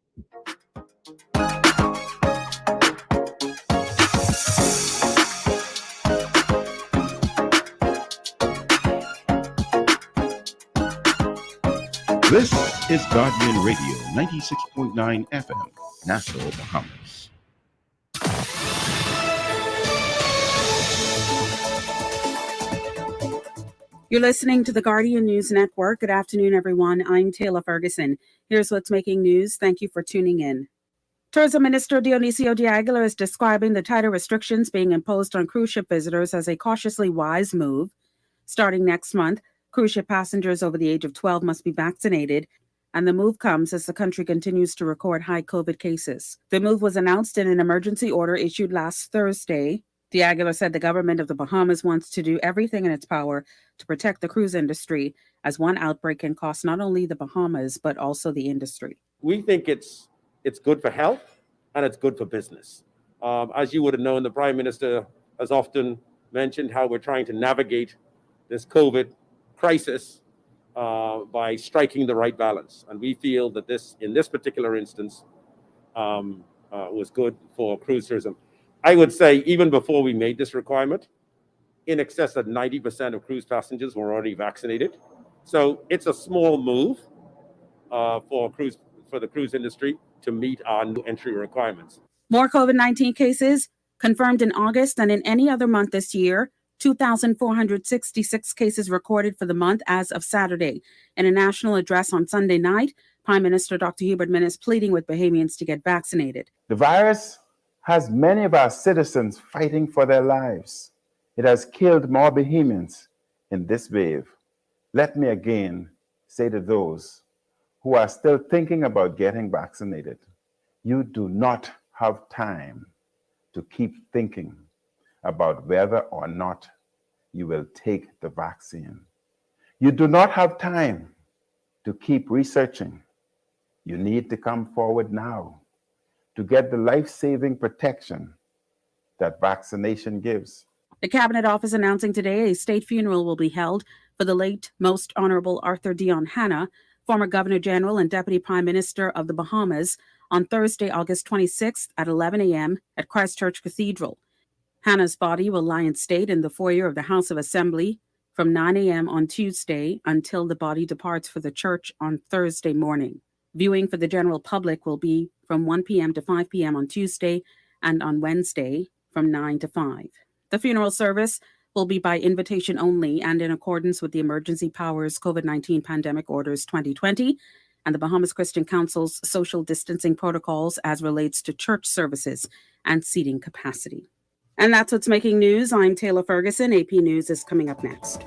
This is Guardian Radio, 96.9 FM, Nassau, Bahamas. You're listening to the Guardian News Network. Good afternoon, everyone. I'm Taylor Ferguson. Here's what's making news. Thank you for tuning in. Tourism Minister Dionisio de Aguilar is describing the tighter restrictions being imposed on cruise ship visitors as a cautiously wise move. Starting next month, cruise ship passengers over the age of 12 must be vaccinated, and the move comes as the country continues to record high COVID cases. The move was announced in an emergency order issued last Thursday. De Aguilar said the government of the Bahamas wants to do everything in its power to protect the cruise industry, as one outbreak can cost not only the Bahamas, but also the industry. We think it's good for health and it's good for business. As you would have known, the Prime Minister has often mentioned how we're trying to navigate this COVID crisis by striking the right balance. And we feel that this, in this particular instance, was good for cruise tourism. I would say even before we made this requirement, in excess of 90% of cruise passengers were already vaccinated. So it's a small move for the cruise industry to meet our new entry requirements. More COVID-19 cases confirmed in August than in any other month this year. 2,466 cases recorded for the month as of Saturday. In a national address on Sunday night, Prime Minister Dr. Hubert Minnis pleading with Bahamians to get vaccinated. The virus has many of our citizens fighting for their lives. It has killed more Bahamians in this wave. Let me again say to those who are still thinking about getting vaccinated, you do not have time to keep thinking about whether or not you will take the vaccine. You do not have time to keep researching. You need to come forward now to get the life-saving protection that vaccination gives. The Cabinet Office announcing today a state funeral will be held for the late Most Honorable Arthur Dion Hanna, former Governor General and Deputy Prime Minister of the Bahamas, on Thursday, August 26th at 11 a.m. at Christchurch Cathedral. Hanna's body will lie in state in the foyer of the House of Assembly from 9 a.m. on Tuesday until the body departs for the church on Thursday morning. Viewing for the general public will be from 1 p.m. to 5 p.m. on Tuesday and on Wednesday from 9 to 5. The funeral service will be by invitation only and in accordance with the Emergency Powers COVID-19 Pandemic Orders 2020 and the Bahamas Christian Council's social distancing protocols as relates to church services and seating capacity. And that's what's making news. I'm Taylor Ferguson. AP News is coming up next.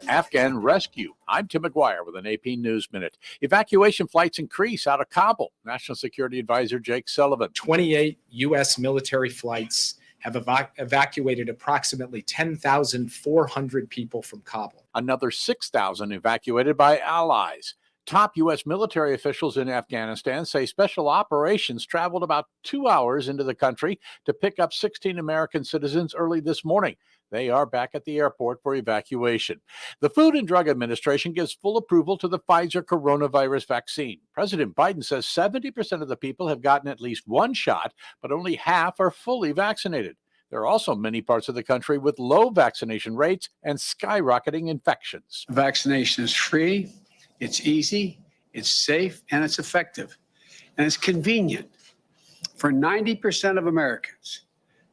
Afghan rescue. I'm Tim McGuire with an AP News Minute. Evacuation flights increase out of Kabul. National Security Advisor Jake Sullivan. 28 U.S. military flights have evacuated approximately 10,400 people from Kabul. Another 6,000 evacuated by allies. Top U.S. military officials in Afghanistan say special operations traveled about 2 hours into the country to pick up 16 American citizens early this morning. They are back at the airport for evacuation. The Food and Drug Administration gives full approval to the Pfizer coronavirus vaccine. President Biden says 70% of the people have gotten at least one shot, but only half are fully vaccinated. There are also many parts of the country with low vaccination rates and skyrocketing infections. Vaccination is free, it's easy, it's safe, and it's effective. And it's convenient. For 90% of Americans,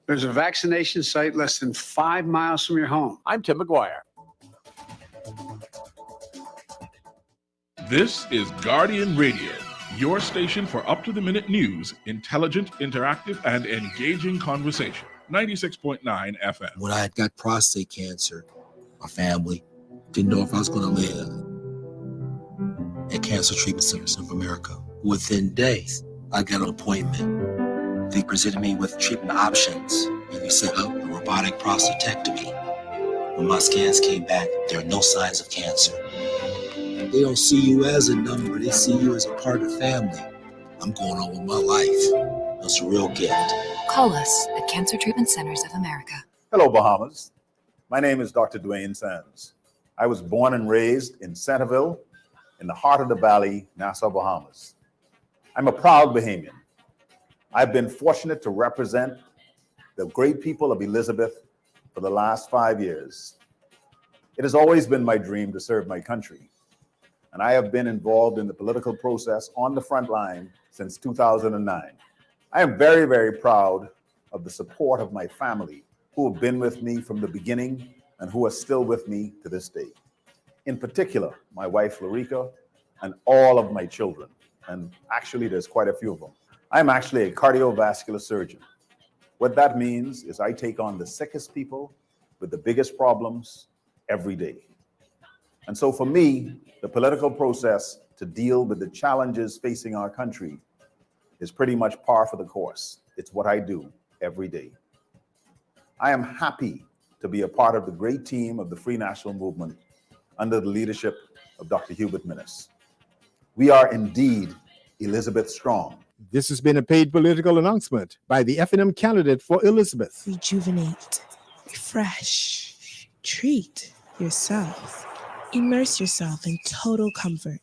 there's a vaccination site less than 5 miles from your home. I'm Tim McGuire. This is Guardian Radio, your station for up-to-the-minute news, intelligent, interactive, and engaging conversation. 96.9 FM. When I had got prostate cancer, my family didn't know if I was going to live. At Cancer Treatment Centers of America, within days, I got an appointment. They presented me with treatment options, and we set up a robotic prostatectomy. When my scans came back, there are no signs of cancer. They don't see you as a number, they see you as a part of the family. I'm going on with my life. That's a real gift. Call us at Cancer Treatment Centers of America. Hello, Bahamas. My name is Dr. Dwayne Sands. I was born and raised in Centerville, in the heart of the valley, Nassau, Bahamas. I'm a proud Bahamian. I've been fortunate to represent the great people of Elizabeth for the last 5 years. It has always been my dream to serve my country, and I have been involved in the political process on the front line since 2009. I am very, very proud of the support of my family, who have been with me from the beginning and who are still with me to this day. In particular, my wife, Larica, and all of my children. And actually, there's quite a few of them. I'm actually a cardiovascular surgeon. What that means is I take on the sickest people with the biggest problems every day. And so for me, the political process to deal with the challenges facing our country is pretty much par for the course. It's what I do every day. I am happy to be a part of the great team of the Free National Movement under the leadership of Dr. Hubert Minnis. We are indeed Elizabeth Strong. This has been a paid political announcement by the F&M candidate for Elizabeth. Rejuvenate, refresh, treat yourself. Immerse yourself in total comfort.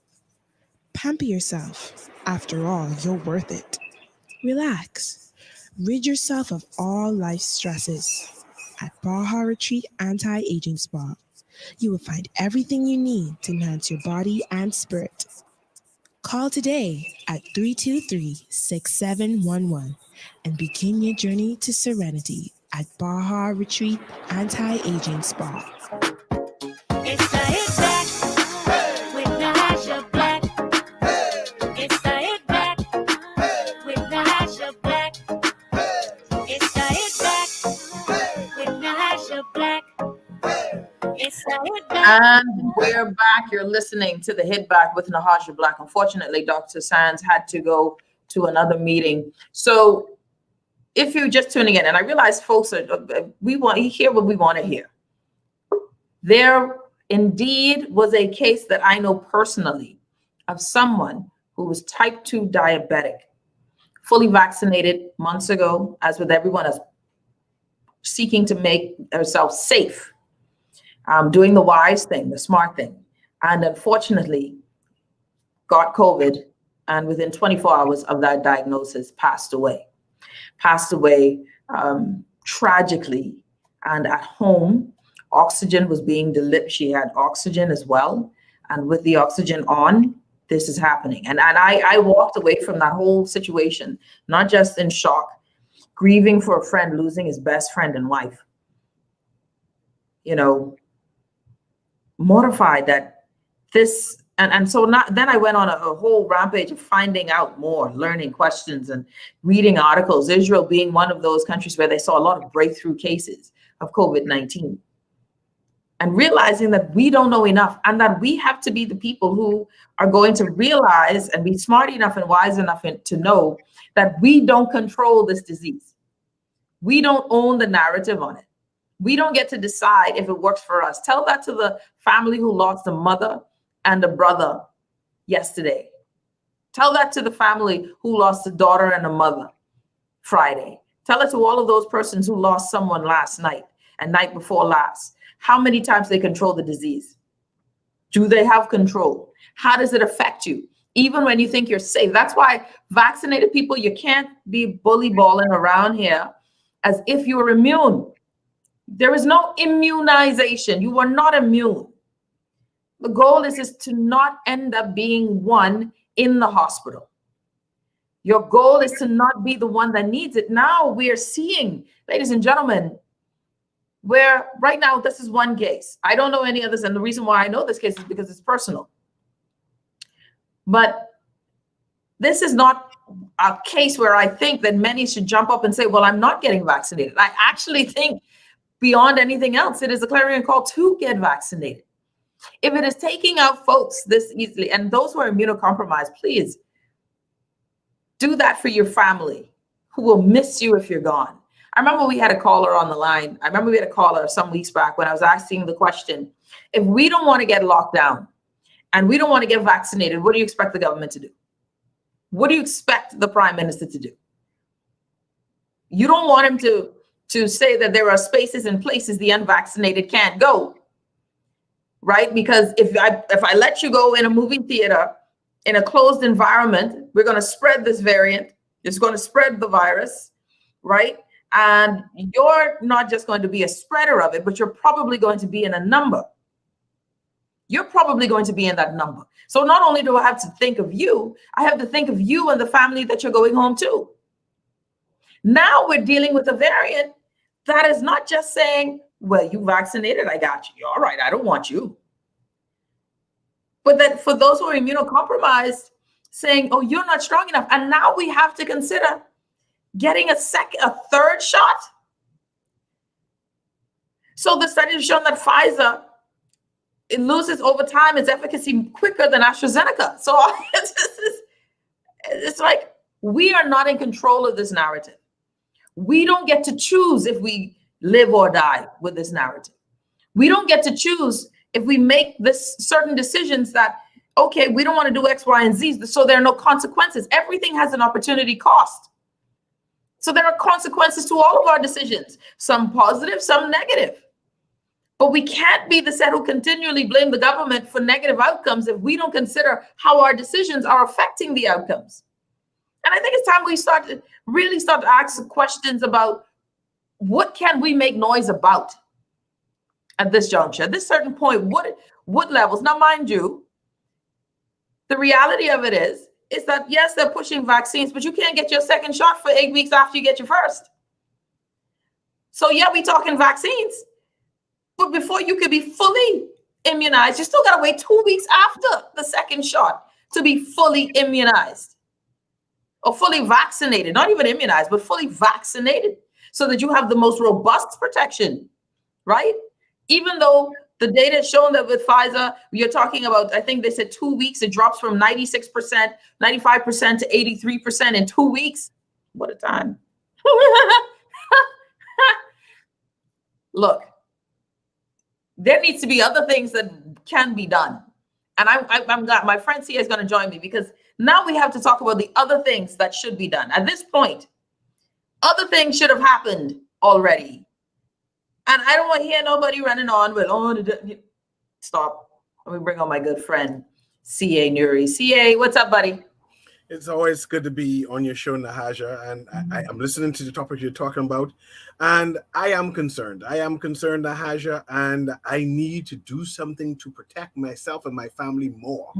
Pamper yourself. After all, you're worth it. Relax. Rid yourself of all life stresses. At Baja Retreat Anti-Aging Spa, you will find everything you need to enhance your body and spirit. Call today at 323-6711 and begin your journey to serenity at Baja Retreat Anti-Aging Spa. It's the Hit Back with Nahasha Black. It's the Hit Back with Nahasha Black. It's the Hit Back with Nahasha Black. It's And we're back. You're listening to the Hit Back with Nahaja Black. Unfortunately, Dr. Sands had to go to another meeting. So if you're just tuning in, and I realize folks we want to hear what we want to hear. There indeed was a case that I know personally of someone who was type 2 diabetic, fully vaccinated months ago, as with everyone else, seeking to make herself safe, doing the wise thing, the smart thing, and unfortunately got COVID, and within 24 hours of that diagnosis passed away tragically. And at home, oxygen was being delivered. She had oxygen as well. And with the oxygen on, this is happening. And I walked away from that whole situation, not just in shock, grieving for a friend losing his best friend and wife, mortified that this, and so then I went on a whole rampage of finding out more, learning questions and reading articles, Israel being one of those countries where they saw a lot of breakthrough cases of COVID-19, and realizing that we don't know enough, and that we have to be the people who are going to realize and be smart enough and wise enough to know that we don't control this disease. We don't own the narrative on it. We don't get to decide if it works for us. Tell that to the family who lost a mother and a brother yesterday. Tell that to the family who lost a daughter and a mother Friday. Tell it to all of those persons who lost someone last night and night before last. How many times they control the disease? Do they have control? How does it affect you? Even when you think you're safe. That's why vaccinated people, you can't be bully balling around here as if you're immune. There is no immunization. You are not immune. The goal is to not end up being one in the hospital. Your goal is to not be the one that needs it. Now we are seeing, ladies and gentlemen, where right now this is one case. I don't know any others, and the reason why I know this case is because it's personal. But this is not a case where I think that many should jump up and say, well, I'm not getting vaccinated. I actually think beyond anything else, it is a clarion call to get vaccinated. If it is taking out folks this easily, and those who are immunocompromised, please do that for your family who will miss you if you're gone. I remember we had a caller on the line. I remember we had a caller some weeks back when I was asking the question, if we don't want to get locked down and we don't want to get vaccinated, what do you expect the government to do? What do you expect the prime minister to do? You don't want him to say that there are spaces and places the unvaccinated can't go, right? Because if I let you go in a movie theater in a closed environment, we're going to spread this variant. It's going to spread the virus, right? And you're not just going to be a spreader of it, but you're probably going to be in a number. You're probably going to be in that number. So not only do I have to think of you, I have to think of you and the family that you're going home to. Now we're dealing with a variant that is not just saying, well, you vaccinated, I got you. All right, I don't want you. But that for those who are immunocompromised, saying, oh, you're not strong enough. And now we have to consider getting a third shot. So the study has shown that Pfizer, it loses over time its efficacy quicker than AstraZeneca. So it's like, we are not in control of this narrative. We don't get to choose if we live or die with this narrative. We don't get to choose if we make this certain decisions that, okay, we don't want to do X, Y, and Z, so there are no consequences. Everything has an opportunity cost. So there are consequences to all of our decisions, some positive, some negative. But we can't be the set who continually blame the government for negative outcomes if we don't consider how our decisions are affecting the outcomes. And I think it's time we start to ask questions about what can we make noise about at this juncture, at this certain point, what levels? Now, mind you, the reality of it is that, yes, they're pushing vaccines, but you can't get your second shot for 8 weeks after you get your first. So yeah, we talking vaccines, but before you could be fully immunized, you still got to wait 2 weeks after the second shot to be fully immunized or fully vaccinated, not even immunized, but fully vaccinated so that you have the most robust protection, right? Even though The data has shown that with Pfizer, you're talking about, I think they said 2 weeks, it drops from 96%, 95% to 83% in 2 weeks. What a time. Look, there needs to be other things that can be done. And I'm glad my friend Sia is going to join me, because now we have to talk about the other things that should be done. At this point, other things should have happened already. And I don't want to hear nobody running on with, oh, stop. Let me bring on my good friend, C.A. Nuri. C.A., what's up, buddy? It's always good to be on your show, Nahaja, and I'm listening to the topic you're talking about, and I am concerned. Nahaja, and I need to do something to protect myself and my family more.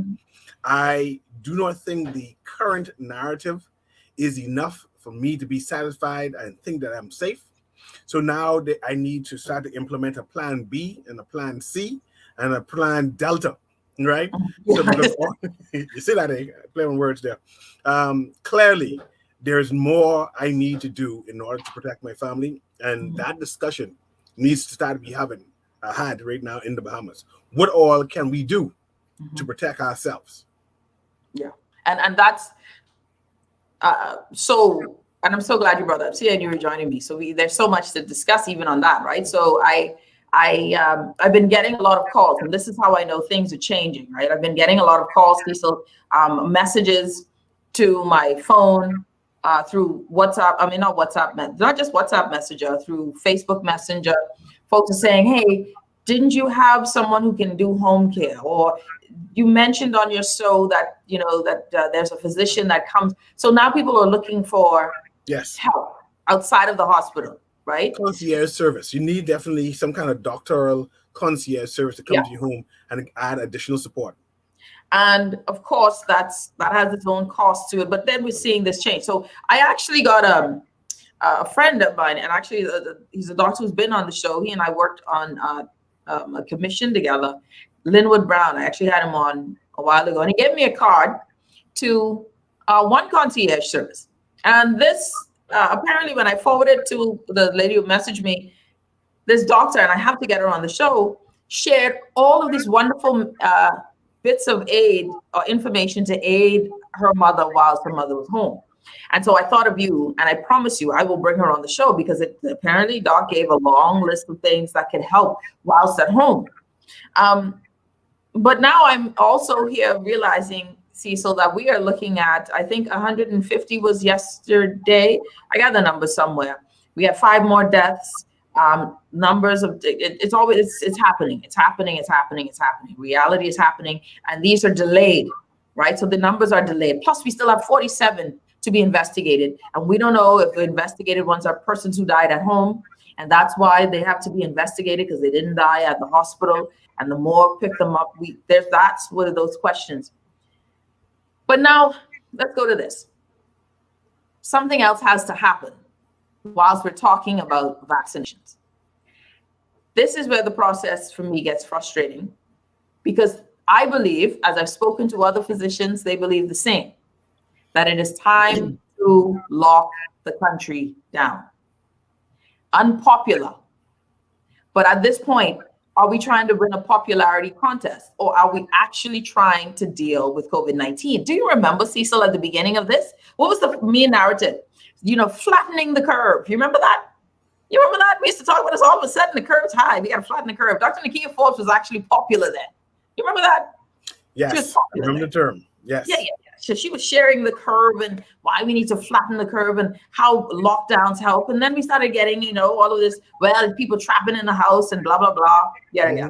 I do not think the current narrative is enough for me to be satisfied and think that I'm safe. So now I need to start to implement a plan B and a plan C and a plan Delta. Right? So you see that, play on words there. Clearly, there's more I need to do in order to protect my family, and that discussion needs to start to be had right now in the Bahamas. What all can we do to protect ourselves? Yeah, and that's so. And I'm so glad you brought that up. See, and you were joining me. So there's so much to discuss even on that, right? So I've been getting a lot of calls, and this is how I know things are changing, right? I've been getting a lot of calls, Cecil, messages to my phone through WhatsApp. I mean, not WhatsApp, not just WhatsApp Messenger, through Facebook Messenger. Folks are saying, hey, didn't you have someone who can do home care? Or you mentioned on your show that, there's a physician that comes. So now people are looking for help outside of the hospital. Right? Concierge service. You need definitely some kind of doctoral concierge service to come to your home and add additional support. And of course, that has its own cost to it. But then we're seeing this change. So I actually got a friend of mine, and actually he's a doctor who's been on the show. He and I worked on a commission together. Linwood Brown. I actually had him on a while ago, and he gave me a card to one concierge service. And this. Apparently, when I forwarded to the lady who messaged me, this doctor, and I have to get her on the show, shared all of these wonderful bits of aid or information to aid her mother whilst her mother was home. And so I thought of you, and I promise you, I will bring her on the show, because apparently Doc gave a long list of things that could help whilst at home. But now I'm also here realizing, Cecil, that we are looking at, I think 150 was yesterday. I got the number somewhere. We have 5 more deaths. Numbers of it's happening. It's happening. Reality is happening, and these are delayed, right? So the numbers are delayed. Plus, we still have 47 to be investigated, and we don't know if the investigated ones are persons who died at home, and that's why they have to be investigated, because they didn't die at the hospital. And the morgue picked them up. That's one of those questions. But now let's go to this. Something else has to happen whilst we're talking about vaccinations. This is where the process for me gets frustrating, because I believe, as I've spoken to other physicians, they believe the same, that it is time to lock the country down. Unpopular. But at this point, are we trying to win a popularity contest, or are we actually trying to deal with COVID-19? Do you remember, Cecil, at the beginning of this? What was the main narrative? Flattening the curve. You remember that? You remember that? We used to talk about this all of a sudden. The curve's high. We got to flatten the curve. Dr. Nakia Forbes was actually popular then. You remember that? Yes, I remember the term. Yes. Yeah. So she was sharing the curve and why we need to flatten the curve and how lockdowns help. And then we started getting, all of this, people trapping in the house and blah, blah, blah. Yeah.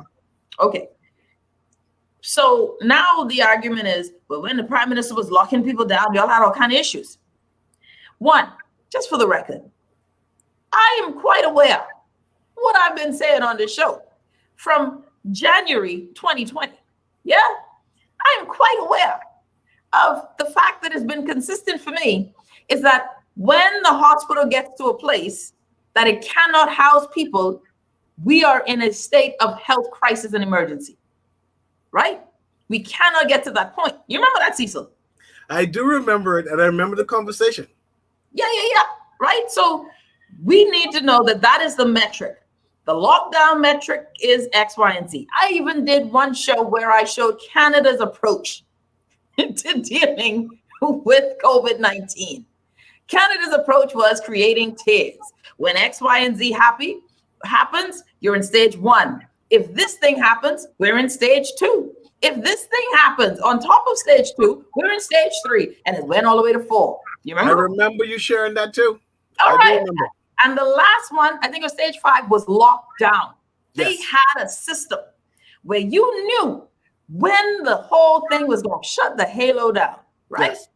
Okay. So now the argument is, well, when the prime minister was locking people down, y'all had all kinds of issues. One, just for the record, I am quite aware what I've been saying on this show from January 2020. Yeah, I am quite aware of the fact that has been consistent for me is that when the hospital gets to a place that it cannot house people, we are in a state of health crisis and emergency, right? We cannot get to that point. You remember that, Cecil? I do remember it, and I remember the conversation. Yeah, right? So we need to know that is the metric. The lockdown metric is X, Y, and Z. I even did one show where I showed Canada's approach to dealing with COVID-19. Canada's approach was creating tiers. When X, Y, and Z happens, you're in stage 1. If this thing happens, we're in stage 2. If this thing happens on top of stage 2, we're in stage 3. And it went all the way to 4. You remember? I remember you sharing that too. All I right. do remember. And the last one, I think it was stage 5, was lockdown. They had a system where you knew when the whole thing was going to shut the halo down, right? Yes.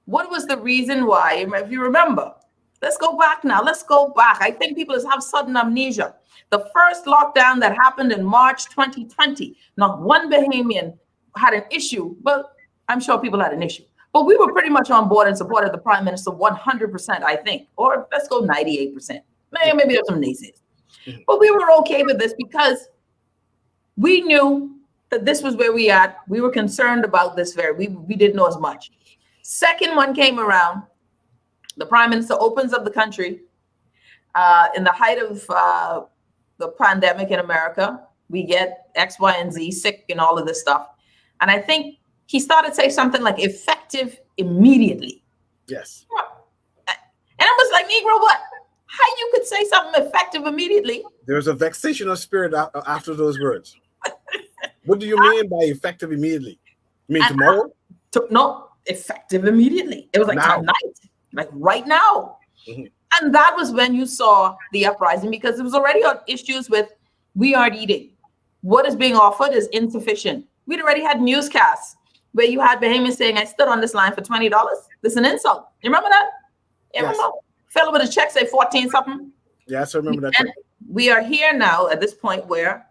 What was the reason why? If you remember, let's go back now. Let's go back. I think people have sudden amnesia. The first lockdown that happened in March 2020, not one Bahamian had an issue, but I'm sure people had an issue. But we were pretty much on board and supported the Prime Minister 100%, I think. Or let's go 98%. Maybe there's some naysayers. But we were okay with this because we knew that this was where we at. We were concerned about this we didn't know as much. Second one came around. The Prime Minister opens up the country in the height of the pandemic in America. We get X, Y, and Z, sick and all of this stuff. And I think he started to say something like effective immediately. Yes. And I was like, Negro, what? How you could say something effective immediately? There's a vexational spirit after those words. What do you mean by effective immediately? You mean tomorrow? No, effective immediately. It was like now. Tonight, like right now. And that was when you saw the uprising, because it was already on issues with we aren't eating. What is being offered is insufficient. We'd already had newscasts where you had Bahamians saying, I stood on this line for $20. This is an insult. You remember that? You remember? Fellow with a check say 14 something. Yes, I remember that. And we are here now at this point where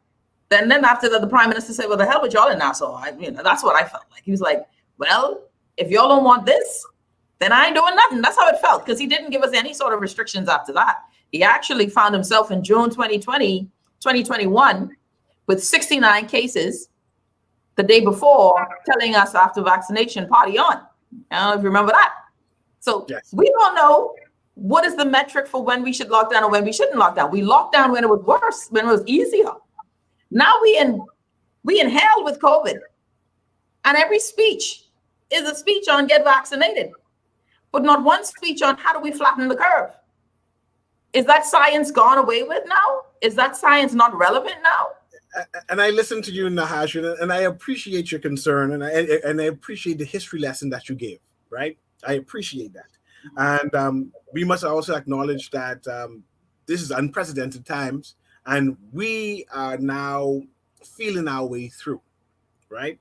then after that, the Prime Minister said, well, the hell with y'all in Nassau. That's what I felt like. He was like, well, if y'all don't want this, then I ain't doing nothing. That's how it felt, because he didn't give us any sort of restrictions after that. He actually found himself in June 2021 with 69 cases the day before, telling us after vaccination, party on. I don't know if you remember that. So we don't know what is the metric for when we should lock down or when we shouldn't lock down. We locked down when it was worse, when it was easier. Now we in hell with COVID. And every speech is a speech on get vaccinated, but not one speech on how do we flatten the curve. Is that science gone away with now? Is that science not relevant now? And I listened to you, Nahash, and I appreciate your concern, and I appreciate the history lesson that you gave, right? I appreciate that. And we must also acknowledge that this is unprecedented times, and we are now feeling our way through, right?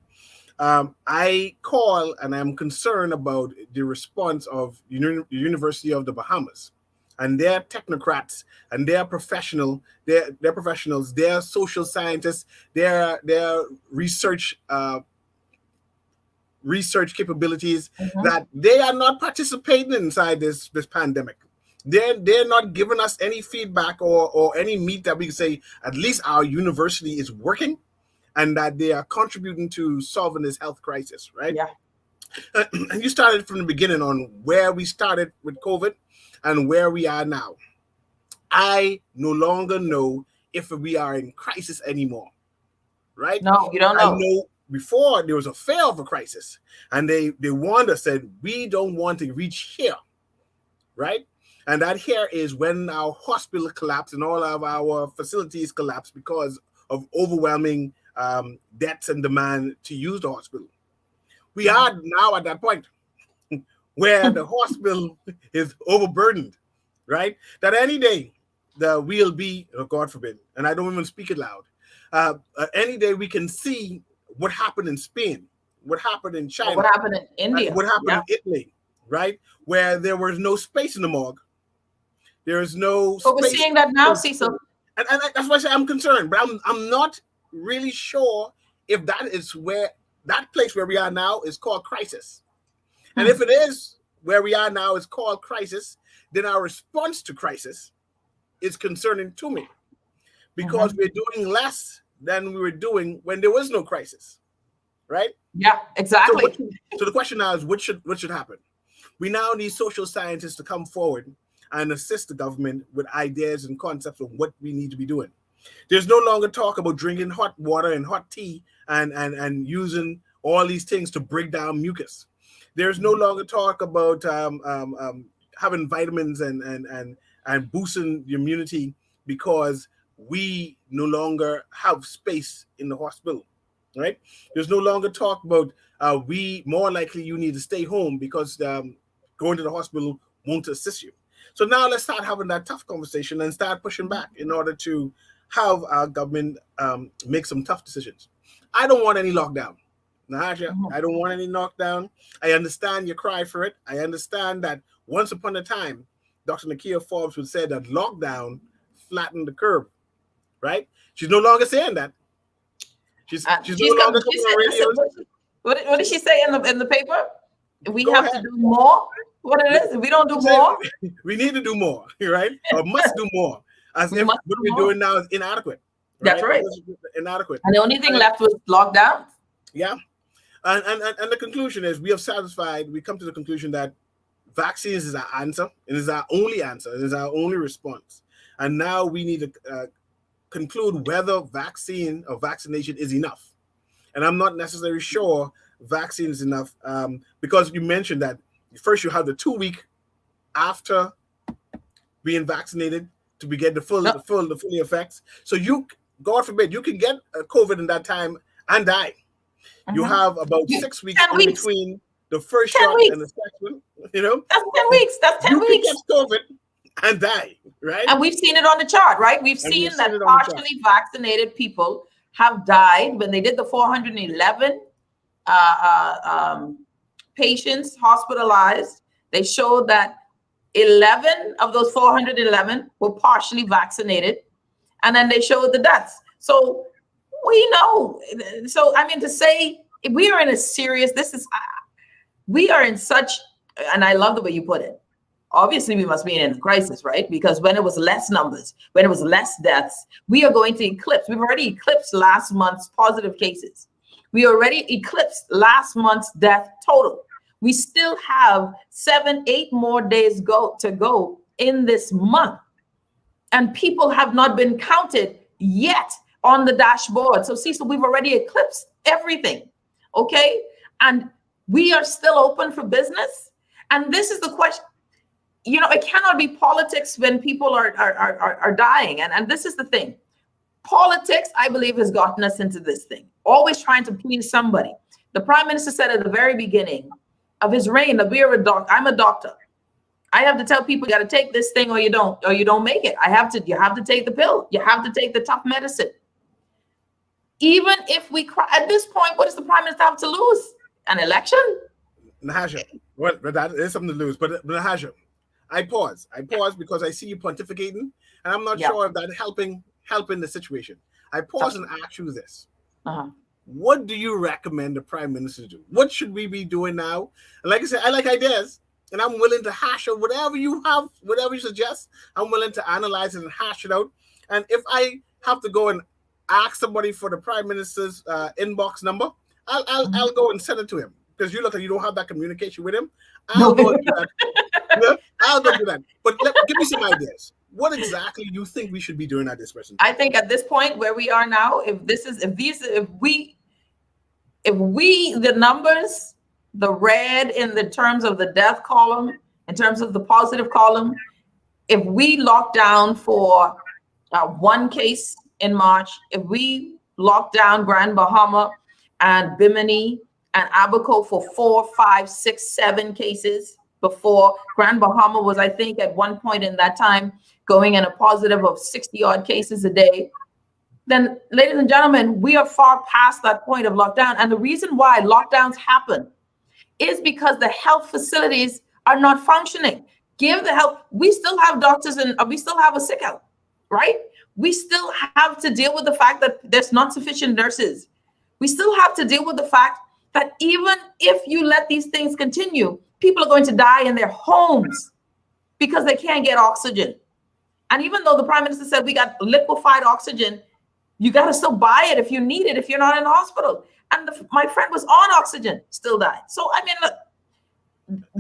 I call and I'm concerned about the response of the University of the Bahamas and their technocrats and their professionals, their social scientists, their research capabilities, that they are not participating inside this pandemic. They're not giving us any feedback or any meat that we can say at least our university is working and that they are contributing to solving this health crisis, right? Yeah. And you started from the beginning on where we started with COVID and where we are now. I no longer know if we are in crisis anymore, right? No, you don't know. I know before there was a fear of a crisis, and they warned us, said we don't want to reach here, right? And that here is when our hospital collapsed and all of our facilities collapsed because of overwhelming debts and demand to use the hospital. We are now at that point where the hospital is overburdened, right? That any day we'll be, oh, God forbid, and I don't even speak it loud, any day we can see what happened in Spain, what happened in China, what happened in India, what happened in Italy, right? Where there was no space in the morgue. There is no But we're seeing that now, Cecil. And that's why I say I'm concerned, but I'm not really sure if that is where that place where we are now is called crisis. And if it is where we are now is called crisis, then our response to crisis is concerning to me, because we're doing less than we were doing when there was no crisis, right? Yeah, exactly. So the question now is what should happen? We now need social scientists to come forward and assist the government with ideas and concepts of what we need to be doing. There's no longer talk about drinking hot water and hot tea and using all these things to break down mucus. There's no longer talk about having vitamins and boosting the immunity because we no longer have space in the hospital, right? There's no longer talk about we more likely you need to stay home because going to the hospital won't assist you. So now let's start having that tough conversation and start pushing back in order to have our government make some tough decisions. I don't want any lockdown. Nahaja, I don't want any lockdown. I understand your cry for it. I understand that once upon a time, Dr. Nakia Forbes would say that lockdown flattened the curve, right? She's no longer saying that. She's no longer coming on radio. What did she say in the paper? We have to do more. What it is? If we don't do more, we need to do more, right? Or must do more. As if what we're doing now is inadequate. Right? That's right. Inadequate. And the only thing left was lockdown. Yeah. And the conclusion is we have satisfied, we come to the conclusion that vaccines is our answer. It is our only answer. It is our only response. And now we need to conclude whether vaccine or vaccination is enough. And I'm not necessarily sure vaccine is enough because you mentioned that first you have the 2 week after being vaccinated to get the full effects. So you, God forbid, you can get COVID in that time and die. You have about 6 weeks in between the first shot and the second. You know, that's 10 weeks. That's 10 weeks. You can get COVID and die, right? And we've seen it on the chart, right? We've seen that partially vaccinated people have died when they did the 411 patients hospitalized. They showed that 11 of those 411 were partially vaccinated, and then they showed the deaths. So we know. So I mean, to say we are in a serious, we are in such, and I love the way you put it. Obviously, we must be in a crisis, right? Because when it was less numbers, when it was less deaths, we are going to eclipse. We've already eclipsed last month's positive cases. We already eclipsed last month's death total. We still have 7-8 more days to go in this month. And people have not been counted yet on the dashboard. So Cecil, we've already eclipsed everything, okay? And we are still open for business. And this is the question. You know, it cannot be politics when people are dying. And this is the thing. Politics, I believe, has gotten us into this thing. Always trying to please somebody. The Prime Minister said at the very beginning of his reign that I'm a doctor. I have to tell people you got to take this thing or you don't make it. You have to take the pill. You have to take the tough medicine. Even if we cry at this point, what does the Prime Minister have to lose? An election? Nahaja, well, that is something to lose. But Nahaja, I pause because I see you pontificating, and I'm not sure if that's helping the situation. I pause and ask you this. What do you recommend the Prime Minister to do? What should we be doing now? And like I said, I like ideas, and I'm willing to hash out whatever you have, whatever you suggest. I'm willing to analyze it and hash it out. And if I have to go and ask somebody for the Prime Minister's inbox number, I'll go and send it to him because you look like you don't have that communication with him. I'll go and do that. I'll go do that. But give me some ideas. What exactly you think we should be doing at this present time? I think at this point where we are now, the numbers, the red in the terms of the death column, in terms of the positive column, if we lock down for one case in March, if we lock down Grand Bahama and Bimini and Abaco for 4, 5, 6, 7 cases before Grand Bahama was, I think, at one point in that time, going in a positive of 60 odd cases a day, then ladies and gentlemen, we are far past that point of lockdown. And the reason why lockdowns happen is because the health facilities are not functioning. Give the help. We still have doctors and we still have a sick out, right? We still have to deal with the fact that there's not sufficient nurses. We still have to deal with the fact that even if you let these things continue, people are going to die in their homes because they can't get oxygen. And even though the Prime Minister said we got liquefied oxygen, you got to still buy it if you need it, if you're not in the hospital. And my friend was on oxygen, still died. So, I mean, look,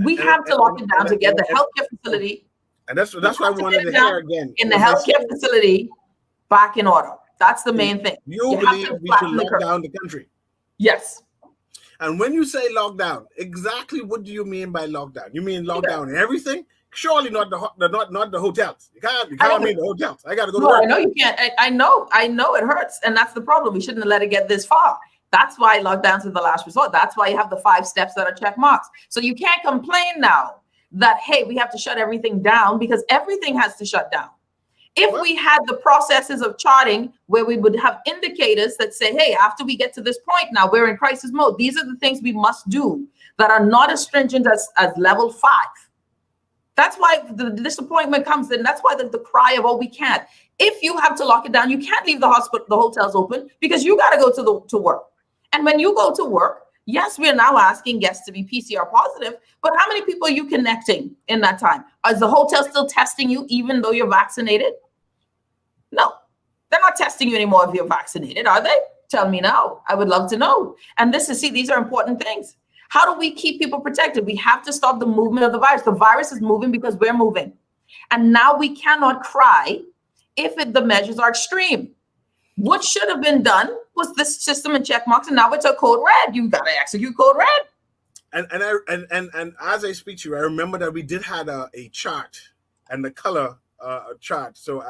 we have to lock it down to get the healthcare facility And that's why I wanted to hear again. In the healthcare facility, back in order. That's the main thing. You believe we should lock down the country? Yes. And when you say lockdown, exactly what do you mean by lockdown? You mean lockdown everything? Surely not the hotels. You can't mean the hotels. I got to go to work. I know you can't. I know it hurts, and that's the problem. We shouldn't have let it get this far. That's why lockdowns are the last resort. That's why you have the 5 steps that are check marks. So you can't complain now that, hey, we have to shut everything down, because everything has to shut down. If we had the processes of charting where we would have indicators that say, hey, after we get to this point now, we're in crisis mode. These are the things we must do that are not as stringent as level 5. That's why the disappointment comes in. That's why the cry of, oh, we can't. If you have to lock it down, you can't leave the hospital, the hotels open, because you got to go to work. And when you go to work, yes, we're now asking guests to be PCR positive, but how many people are you connecting in that time? Is the hotel still testing you even though you're vaccinated? No, they're not testing you anymore if you're vaccinated, are they? Tell me now. I would love to know. And these are important things. How do we keep people protected? We have to stop the movement of the virus. The virus is moving because we're moving. And now we cannot cry if the measures are extreme. What should have been done was this system and check marks, and now it's a code red. You got to execute code red. And as I speak to you, I remember that we did have a chart and the color chart. So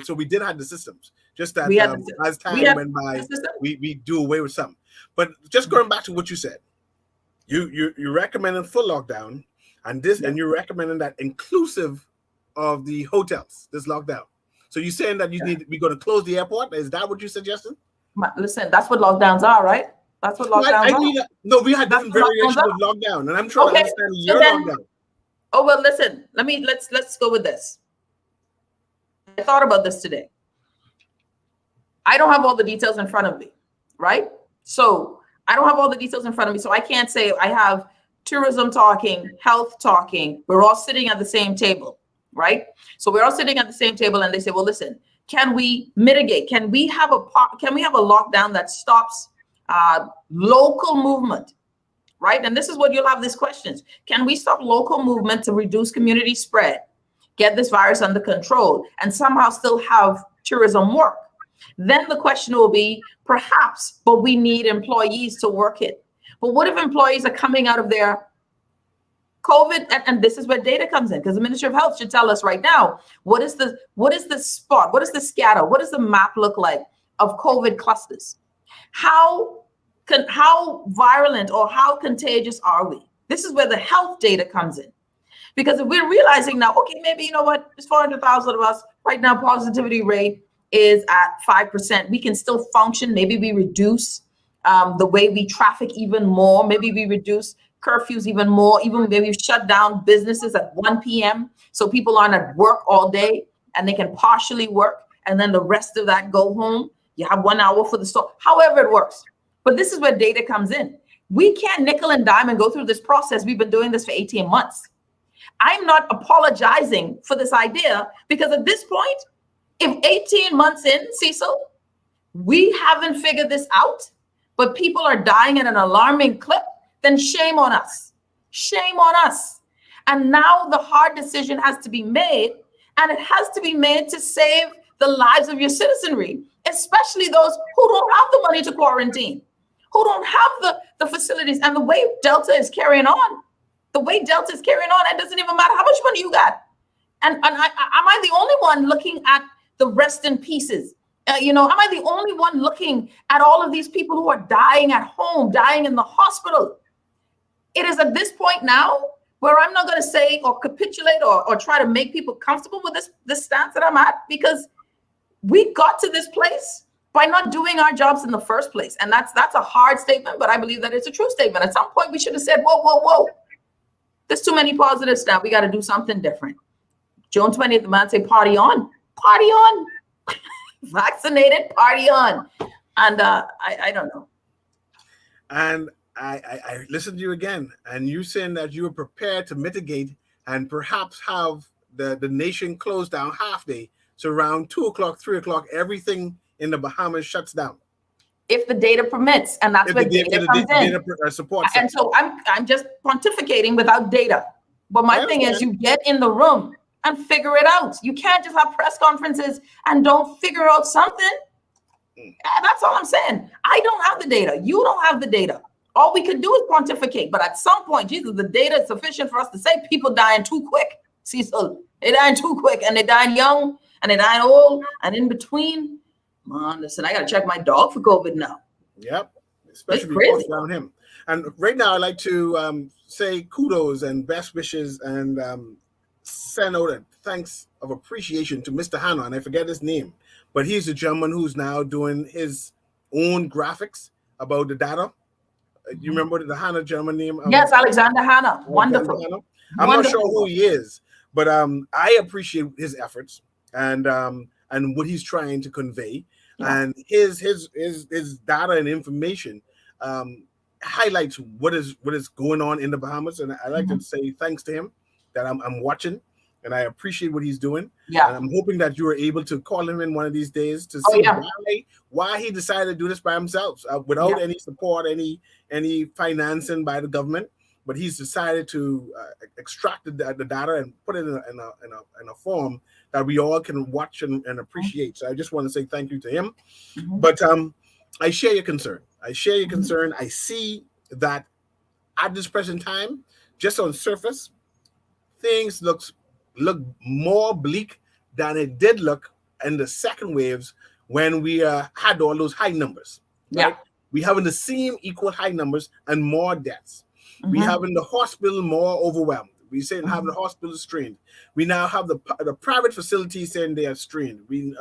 so we did have the systems. Just that as time went by, we do away with some. But just going back to what you said, you recommended full lockdown, and you're recommending that inclusive of the hotels, this lockdown. So you're saying that we're going to close the airport? Is that what you're suggesting? Listen, that's what lockdowns are, right? That's what lockdowns are. No, we had different variations of lockdown, and I'm trying to understand your lockdown. Oh, well, listen, let's go with this. I thought about this today. I don't have all the details in front of me, right? So I don't have all the details in front of me. So I can't say I have tourism talking, health talking. We're all sitting at the same table, right? So we're all sitting at the same table, and they say, well, listen, can we mitigate? Can we have a lockdown that stops local movement, right? And this is what you'll have these questions. Can we stop local movement to reduce community spread, get this virus under control, and somehow still have tourism work? Then the question will be, perhaps, but we need employees to work it. But what if employees are coming out of their COVID, and this is where data comes in, because the Ministry of Health should tell us right now, what is the spot, what is the scatter, what does the map look like of COVID clusters? How virulent or how contagious are we? This is where the health data comes in. Because if we're realizing now, okay, maybe, you know what, there's 400,000 of us right now, positivity rate is at 5%. We can still function. Maybe we reduce the way we traffic even more. Maybe we reduce curfews even more. Even maybe shut down businesses at 1 p.m. so people aren't at work all day and they can partially work, and then the rest of that go home. You have 1 hour for the store. However it works. But this is where data comes in. We can't nickel and dime and go through this process. We've been doing this for 18 months. I'm not apologizing for this idea, because at this point, if 18 months in, Cecil, we haven't figured this out, but people are dying at an alarming clip, then shame on us. Shame on us. And now the hard decision has to be made, and it has to be made to save the lives of your citizenry, especially those who don't have the money to quarantine, who don't have the facilities. And the way Delta is carrying on, it doesn't even matter how much money you got. And am I the only one looking at the rest in pieces? Am I the only one looking at all of these people who are dying at home, dying in the hospital? It is at this point now where I'm not going to say or capitulate or try to make people comfortable with this stance that I'm at, because we got to this place by not doing our jobs in the first place. And that's a hard statement, but I believe that it's a true statement. At some point, we should have said, whoa. There's too many positives now. We got to do something different. June 20th, the man say, party on. Party on. Vaccinated, party on. And I don't know. And I listened to you again, and you saying that you were prepared to mitigate and perhaps have the nation closed down half day. So around 2 o'clock, 3 o'clock, everything in the Bahamas shuts down. If the data permits, and that's where data comes in. Data supports and so I'm just pontificating without data. But my thing is, you get in the room and figure it out. You can't just have press conferences and don't figure out something. That's all I'm saying. I don't have the data. You don't have the data. All we could do is pontificate. But at some point, Jesus, the data is sufficient for us to say people dying too quick. Cecil, they dying too quick, and they dying young, and they dying old, and in between. Man, listen, I got to check my dog for COVID now. Yep, especially crazy around him. And right now, I'd like to say kudos and best wishes and send out a thanks of appreciation to Mr. Hanna, and I forget his name, but he's the gentleman who's now doing his own graphics about the data. You remember the Hanna gentleman name? Yes, Alexander Hanna. Wonderful. Hanna. I'm not sure who he is, but I appreciate his efforts and what he's trying to convey. Yeah. And his data and information highlights what is going on in the Bahamas, and I like to say thanks to him that I'm watching, and I appreciate what he's doing. Yeah, and I'm hoping that you are able to call him in one of these days to see why he decided to do this by himself without any support, any financing by the government. But he's decided to extract the data and put it in a form that we all can watch and appreciate. So I just want to say thank you to him. But I share your concern. I see that at this present time, just on surface, things look more bleak than it did look in the second waves when we had all those high numbers. Right? We having the same equal high numbers and more deaths. We having the hospital more overwhelmed. We saying having the hospital strained. We now have the private facilities saying they are strained. We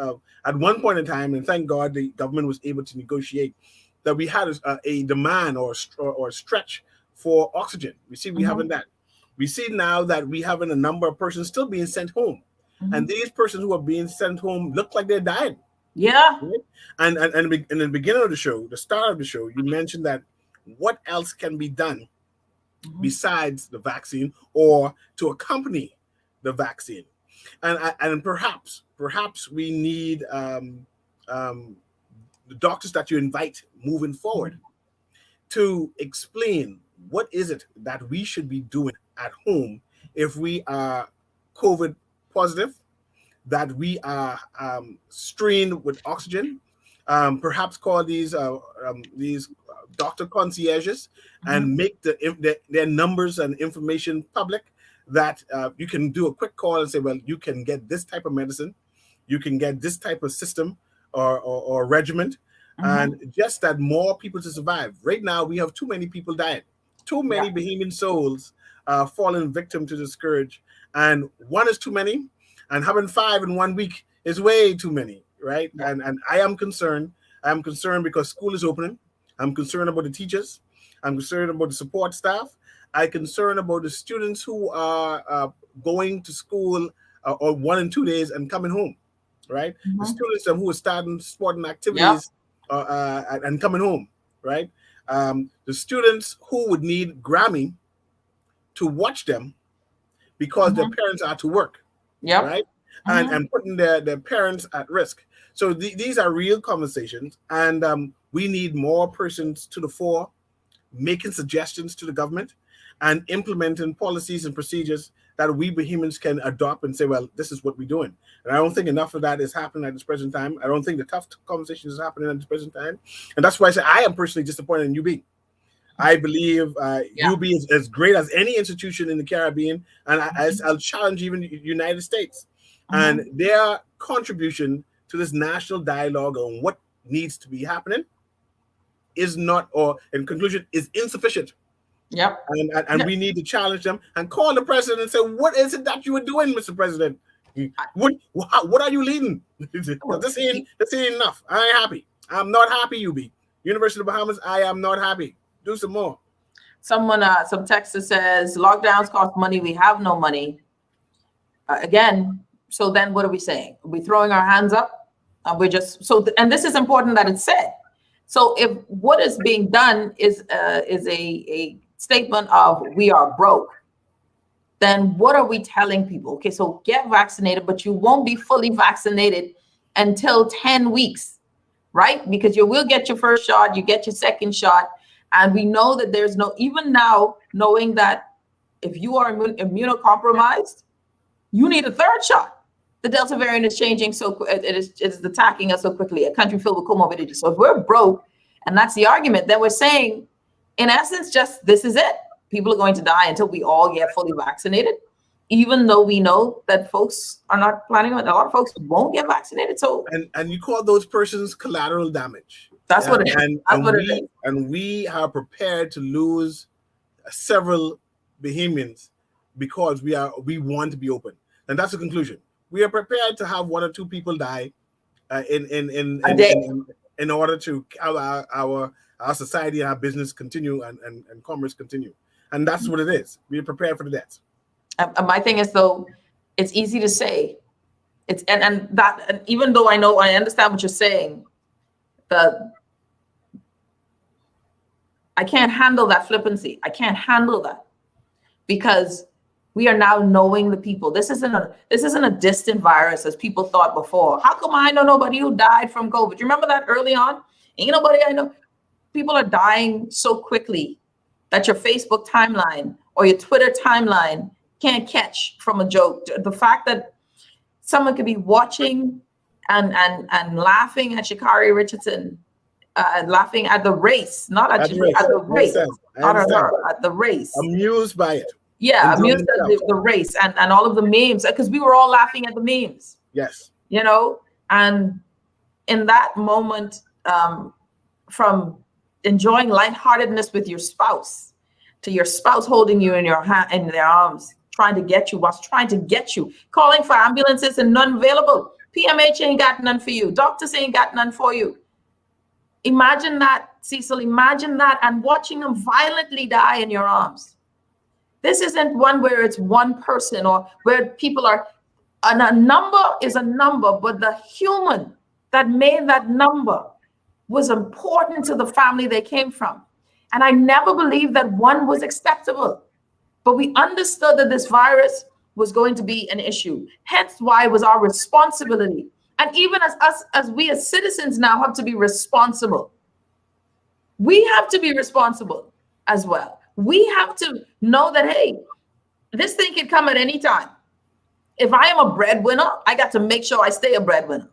at one point in time, and thank God the government was able to negotiate that we had a demand or a stretch for oxygen. We see we having that. We see now that we having a number of persons still being sent home, and these persons who are being sent home look like they're dying. Yeah. Right? And in the beginning of the show, the start of the show, you mentioned that what else can be done besides the vaccine or to accompany the vaccine, and perhaps we need the doctors that you invite moving forward to explain what is it that we should be doing at home if we are COVID positive, that we are strained with oxygen. Perhaps call these doctor concierges and make their numbers and information public, that you can do a quick call and say, well, you can get this type of medicine, you can get this type of system or regiment, and just that more people to survive. Right now, we have too many people dying, too many Bahamian souls falling victim to the scourge, and one is too many, and having 5 in 1 week is way too many, right? And I am concerned. I'm concerned because school is opening. I'm concerned about the teachers. I'm concerned about the support staff. I'm concerned about the students who are going to school or 1 and 2 days and coming home, right? The students who are starting sporting activities and coming home, right? The students who would need Grammy to watch them because their parents are to work, right? And putting their parents at risk. So these are real conversations, and we need more persons to the fore, making suggestions to the government and implementing policies and procedures that we Bahamians can adopt and say, well, this is what we're doing. And I don't think enough of that is happening at this present time. I don't think the tough conversations is happening at this present time. And that's why I say I am personally disappointed in UB. I believe UB is as great as any institution in the Caribbean, and I'll challenge even the United States. And their contribution to this national dialogue on what needs to be happening is not, or in conclusion, is insufficient. And we need to challenge them and call the president and say, what is it that you are doing, Mr. President? What are you leading? This ain't enough. I ain't happy. I'm not happy, UB. University of the Bahamas, I am not happy. Do some more. Someone, some texter says, lockdowns cost money. We have no money. Again, so then what are we saying? Are we throwing our hands up? We're just, and this is important that it's said. So if what is being done is a statement of we are broke, then what are we telling people? Okay, so get vaccinated, but you won't be fully vaccinated until 10 weeks, right? Because you will get your first shot, you get your second shot. And we know that there's no, even now, knowing that if you are immunocompromised, You need a third shot. The Delta variant is changing it's attacking us so quickly, a country filled with comorbidity. So if we're broke, and that's the argument, then we're saying, in essence, just this is it. People are going to die until we all get fully vaccinated, even though we know that folks are not planning on, a lot of folks won't get vaccinated. So and you call those persons collateral damage. That's what it is. And we are prepared to lose several Bahamians because we want to be open. And that's the conclusion. We are prepared to have 1 or 2 people die in order to our society, our business continue and commerce continue. And that's what it is. We are prepared for the deaths. My thing is, though, it's easy to say. It's and even though I understand what you're saying, I can't handle that flippancy. I can't handle that because we are now knowing the people. This isn't a distant virus as people thought before. How come I know nobody who died from COVID? You remember that early on? Ain't nobody I know. People are dying so quickly that your Facebook timeline or your Twitter timeline can't catch from a joke. The fact that someone could be watching and laughing at Sha'Carri Richardson, laughing at the race, not at the race, not at her, at the race. Amused by it. Yeah, amused at the race and all of the memes, because we were all laughing at the memes. Yes. You know, and in that moment, from enjoying lightheartedness with your spouse to your spouse holding you in their arms, trying to get you, calling for ambulances and none available. PMH ain't got none for you. Doctors ain't got none for you. Imagine that, Cecil, imagine that, and watching them violently die in your arms. This isn't one where it's one person or where people are, and a number is a number, but the human that made that number was important to the family they came from. And I never believed that one was acceptable, but we understood that this virus was going to be an issue. Hence why it was our responsibility. And even as we as citizens now have to be responsible. We have to be responsible as well. We have to know that, hey, this thing can come at any time. If I am a breadwinner, I got to make sure I stay a breadwinner.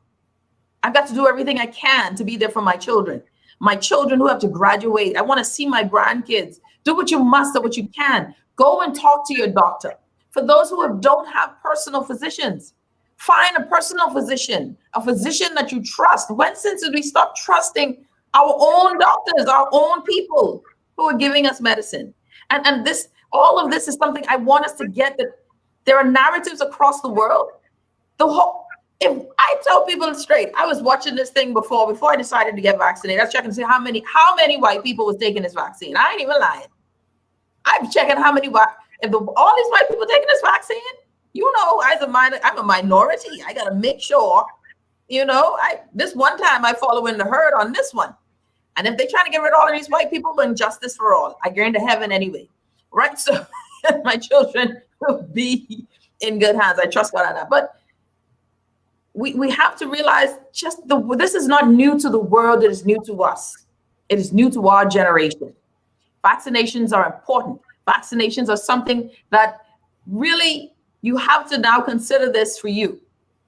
I've got to do everything I can to be there for my children who have to graduate. I want to see my grandkids. Do what you must or what you can. Go and talk to your doctor. For those who don't have personal physicians, find a personal physician, a physician that you trust. When since did we stop trusting our own doctors, our own people who are giving us medicine? And this, all of this is something I want us to get, that there are narratives across the world. If I tell people straight, I was watching this thing before I decided to get vaccinated. I was checking to see how many white people was taking this vaccine. I ain't even lying. I'm checking how many white, all these white people taking this vaccine, you know, I'm a minority. I got to make sure, you know, this one time I follow in the herd on this one. And if they're trying to get rid of all of these white people, then justice for all. I get into heaven anyway, right? So my children will be in good hands. I trust God on that. But we have to realize this is not new to the world. It is new to us. It is new to our generation. Vaccinations are important. Vaccinations are something that really you have to now consider this for you.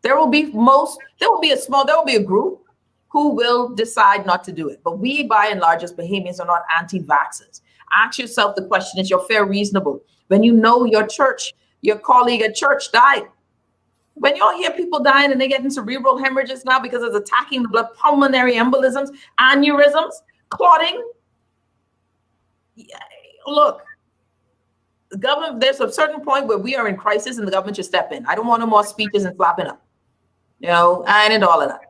There will be a group who will decide not to do it. But we, by and large, as Bahamians, are not anti-vaxxers. Ask yourself the question, is your fear reasonable? When you know your colleague at church died, when you all hear people dying and they get in cerebral hemorrhages now because it's attacking the blood, pulmonary embolisms, aneurysms, clotting. Look, the government, there's a certain point where we are in crisis and the government should step in. I don't want no more speeches and slapping up. You know, I ain't all of that.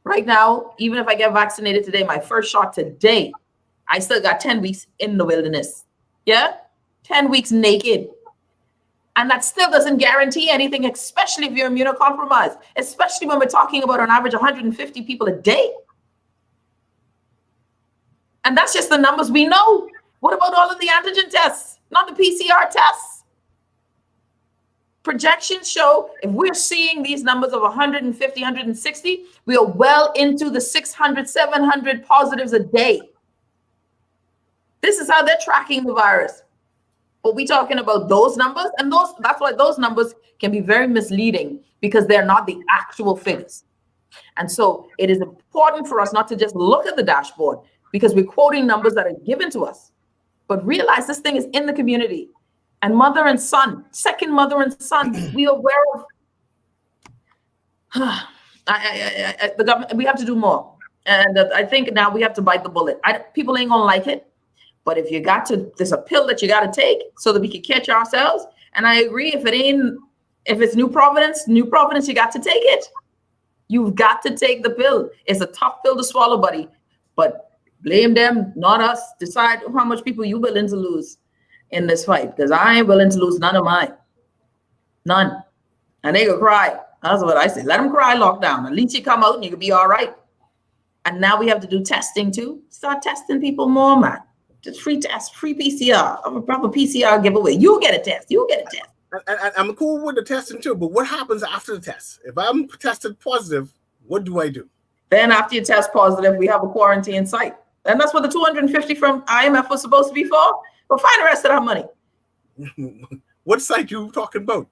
Right now, even if I get vaccinated today, my first shot today, I still got 10 weeks in the wilderness. Yeah? 10 weeks naked. And that still doesn't guarantee anything, especially if you're immunocompromised, especially when we're talking about on average 150 people a day. And that's just the numbers we know. What about all of the antigen tests, not the PCR tests? Projections show if we're seeing these numbers of 150, 160, we are well into the 600, 700 positives a day. This is how they're tracking the virus. But we're talking about those numbers, and that's why those numbers can be very misleading because they're not the actual figures. And so it is important for us not to just look at the dashboard because we're quoting numbers that are given to us, but realize this thing is in the community. And mother and son, second mother and son, we are aware of. The government, we have to do more. And I think now we have to bite the bullet. People ain't gonna like it, but if you got to, there's a pill that you got to take so that we can catch ourselves. And I agree, if it's New Providence, you got to take it. You've got to take the pill. It's a tough pill to swallow, buddy, but blame them, not us. Decide how much people you're willing to lose in this fight, because I ain't willing to lose none of mine. None. And they go cry. That's what I say. Let them cry lockdown. At least you come out and you can be all right. And now we have to do testing too. Start testing people more, man. Just free test, free PCR, a proper PCR giveaway. You'll get a test. You'll get a test. And I'm cool with the testing too, but what happens after the test? If I'm tested positive, what do I do? Then after you test positive, we have a quarantine site. And that's what the 250 from IMF was supposed to be for. But find the rest of that money. What site you talking about?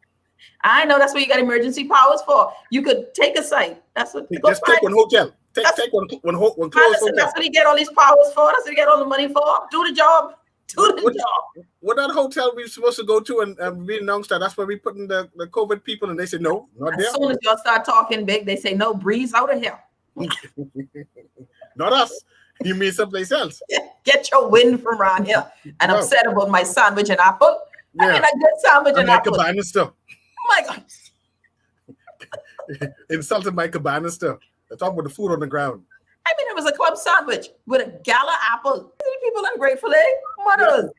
I know that's what you got emergency powers for. You could take a site. That's what. Just take one hotel. Take one closed hotel. That's what you get all these powers for. That's what you get all the money for. Do the job. Do the job. What that hotel we supposed to go to and we announced that's where we put in the COVID people, and they said no, not there. As soon as y'all start talking big, they say no, breeze out of here. Not us. You mean someplace else? Get your wind from around here. And I'm upset about my sandwich and apple. Yeah. I mean, a good sandwich and my apple. cabana stuff. Oh my God. Insulted my cabana stuff. I talk about the food on the ground. I mean, it was a club sandwich with a gala apple. People ungrateful, eh? What else?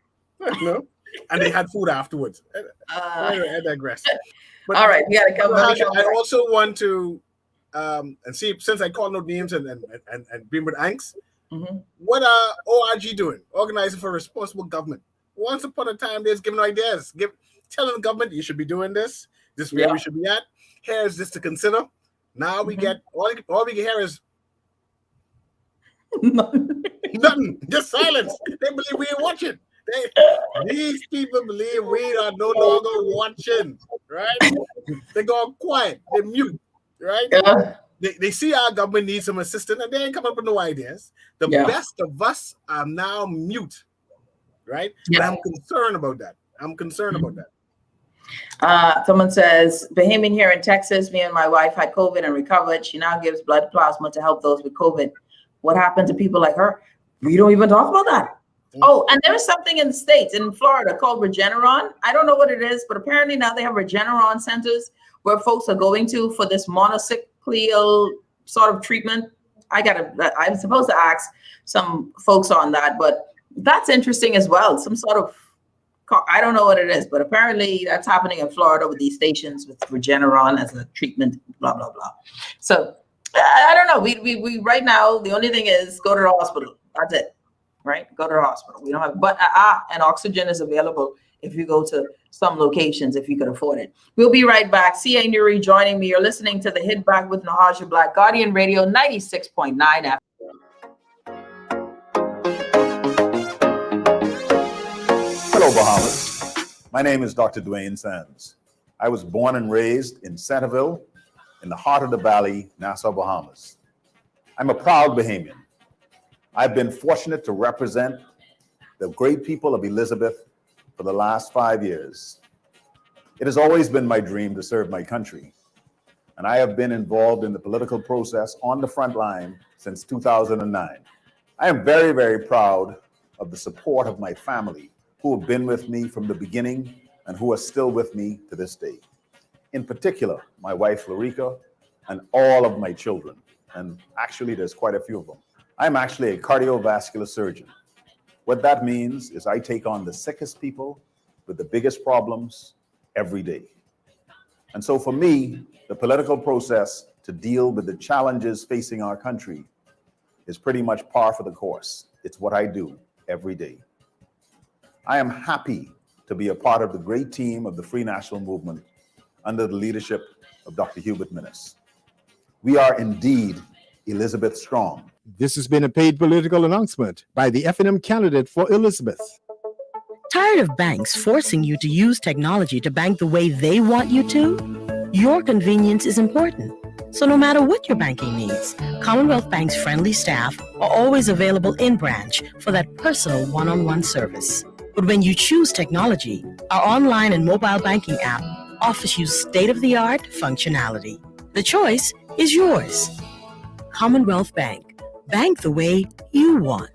No. And they had food afterwards. I digress. But all right, we gotta come back. I also want to and see, since I called no names and been with angst, what are ORG doing? Organizing for Responsible Government. Once upon a time, they're giving ideas, telling the government you should be doing this. This is where we should be at. Here's this to consider. Now we get all we can hear is nothing, just silence. They believe we ain't watching. These people believe we are no longer watching, right? They go quiet, they mute, right? They see our government needs some assistance and they ain't come up with no ideas. The best of us are now mute, right? And I'm concerned about that. About that. Someone says, Bahamian here in Texas, me and my wife had COVID and recovered. She now gives blood plasma to help those with COVID. What happened to people like her? We don't even talk about that. Oh, and there is something in the States, in Florida, called Regeneron. I don't know what it is, but apparently now they have Regeneron centers where folks are going to for this monocyclial sort of treatment. I'm supposed to ask some folks on that, but that's interesting as well. Some sort of, I don't know what it is, but apparently that's happening in Florida with these stations with Regeneron as a treatment, blah, blah, blah. So I don't know. We right now, the only thing is go to the hospital. That's it, right? Go to the hospital. We don't have, but and oxygen is available if you go to some locations, if you could afford it. We'll be right back. C.A. Nuri joining me. You're listening to the Hit Back with Nahaja Black, Guardian Radio 96.9 FM. Hello, Bahamas. My name is Dr. Dwayne Sands. I was born and raised in Centerville, in the heart of the valley, Nassau, Bahamas. I'm a proud Bahamian. I've been fortunate to represent the great people of Elizabeth for the last 5 years. It has always been my dream to serve my country, and I have been involved in the political process on the front line since 2009. I am very, very proud of the support of my family, who have been with me from the beginning and who are still with me to this day. In particular, my wife, Larica, and all of my children. And actually, there's quite a few of them. I'm actually a cardiovascular surgeon. What that means is I take on the sickest people with the biggest problems every day. And so for me, the political process to deal with the challenges facing our country is pretty much par for the course. It's what I do every day. I am happy to be a part of the great team of the Free National Movement under the leadership of Dr. Hubert Minnis. We are indeed Elizabeth strong. This has been a paid political announcement by the FNM candidate for Elizabeth. Tired of banks forcing you to use technology to bank the way they want you to? Your convenience is important. So no matter what your banking needs, Commonwealth Bank's friendly staff are always available in branch for that personal one-on-one service. But when you choose technology, our online and mobile banking app offers you state-of-the-art functionality. The choice is yours. Commonwealth Bank. Bank the way you want.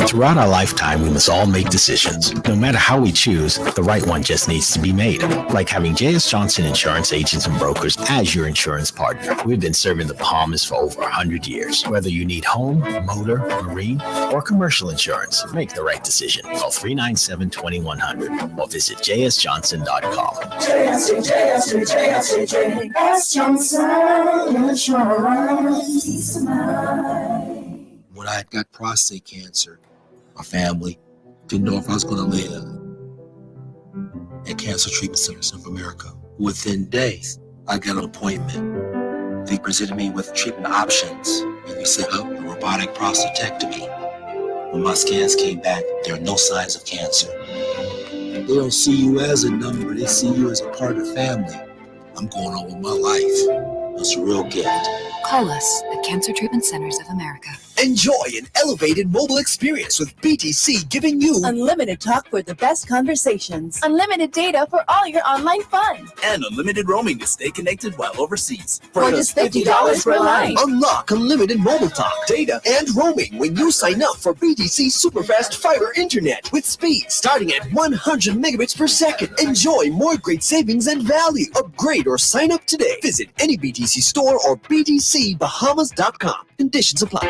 Throughout our lifetime, we must all make decisions. No matter how we choose, the right one just needs to be made. Like having J.S. Johnson Insurance Agents and Brokers as your insurance partner. We've been serving the Bahamas for over 100 years. Whether you need home, motor, marine, or commercial insurance, make the right decision. Call 397-2100 or visit jsjohnson.com. JS Johnson Insurance. Peace of mind. When I got prostate cancer, my family didn't know if I was going to live at Cancer Treatment Centers of America. Within days, I got an appointment. They presented me with treatment options, and we set up a robotic prostatectomy. When my scans came back, there are no signs of cancer. They don't see you as a number, they see you as a part of the family. I'm going on with my life. It's a real gift. Call us at Cancer Treatment Centers of America. Enjoy an elevated mobile experience with BTC, giving you unlimited talk for the best conversations, unlimited data for all your online fun, and unlimited roaming to stay connected while overseas. For just $50 per line. Unlock unlimited mobile talk, data, and roaming when you sign up for BTC Superfast Fiber Internet with speed starting at 100 megabits per second. Enjoy more great savings and value. Upgrade or sign up today. Visit any BTC store or btcbahamas.com. Conditions apply.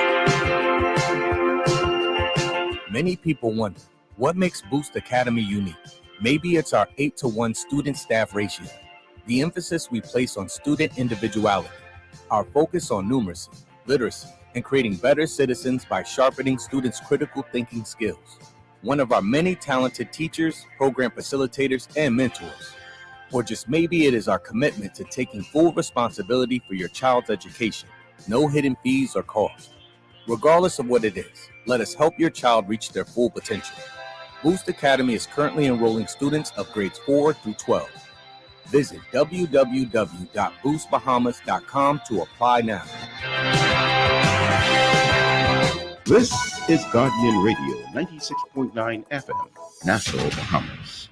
Many people wonder, what makes Boost Academy unique? Maybe it's our 8-to-1 student-staff ratio, the emphasis we place on student individuality, our focus on numeracy, literacy, and creating better citizens by sharpening students' critical thinking skills. One of our many talented teachers, program facilitators, and mentors. Or just maybe it is our commitment to taking full responsibility for your child's education. No hidden fees or costs. Regardless of what it is, let us help your child reach their full potential. Boost Academy is currently enrolling students of grades 4 through 12. Visit www.boostbahamas.com to apply now. This is Guardian Radio, 96.9 FM, Nassau, Bahamas.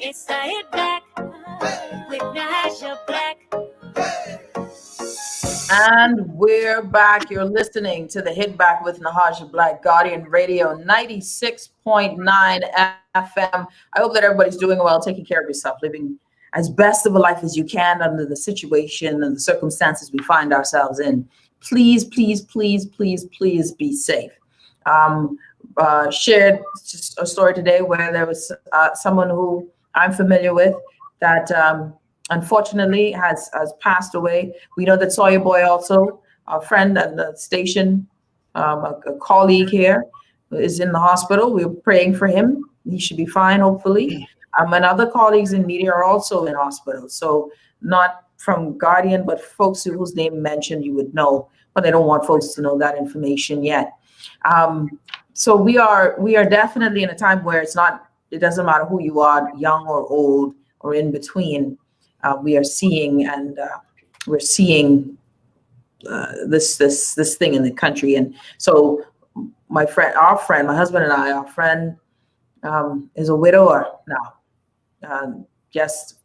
It's the hit back with Natasha Black. And we're back. You're listening to the Hit Back with Natasha Black, Guardian Radio 96.9 FM. I hope that everybody's doing well, taking care of yourself, living as best of a life as you can under the situation and the circumstances we find ourselves in. Please, please, please, please, please be safe. Shared just a story today where there was someone who I'm familiar with that unfortunately has passed away. We know that Sawyer Boy also, a friend at the station, a colleague here, is in the hospital. We're praying for him. He should be fine, hopefully. And other colleagues in media are also in hospital. So not from Guardian, but folks whose name mentioned you would know, but they don't want folks to know that information yet. So we are definitely in a time where it doesn't matter who you are, young or old or in between. We are seeing this thing in the country. And so my husband and I, our friend is a widower now. Just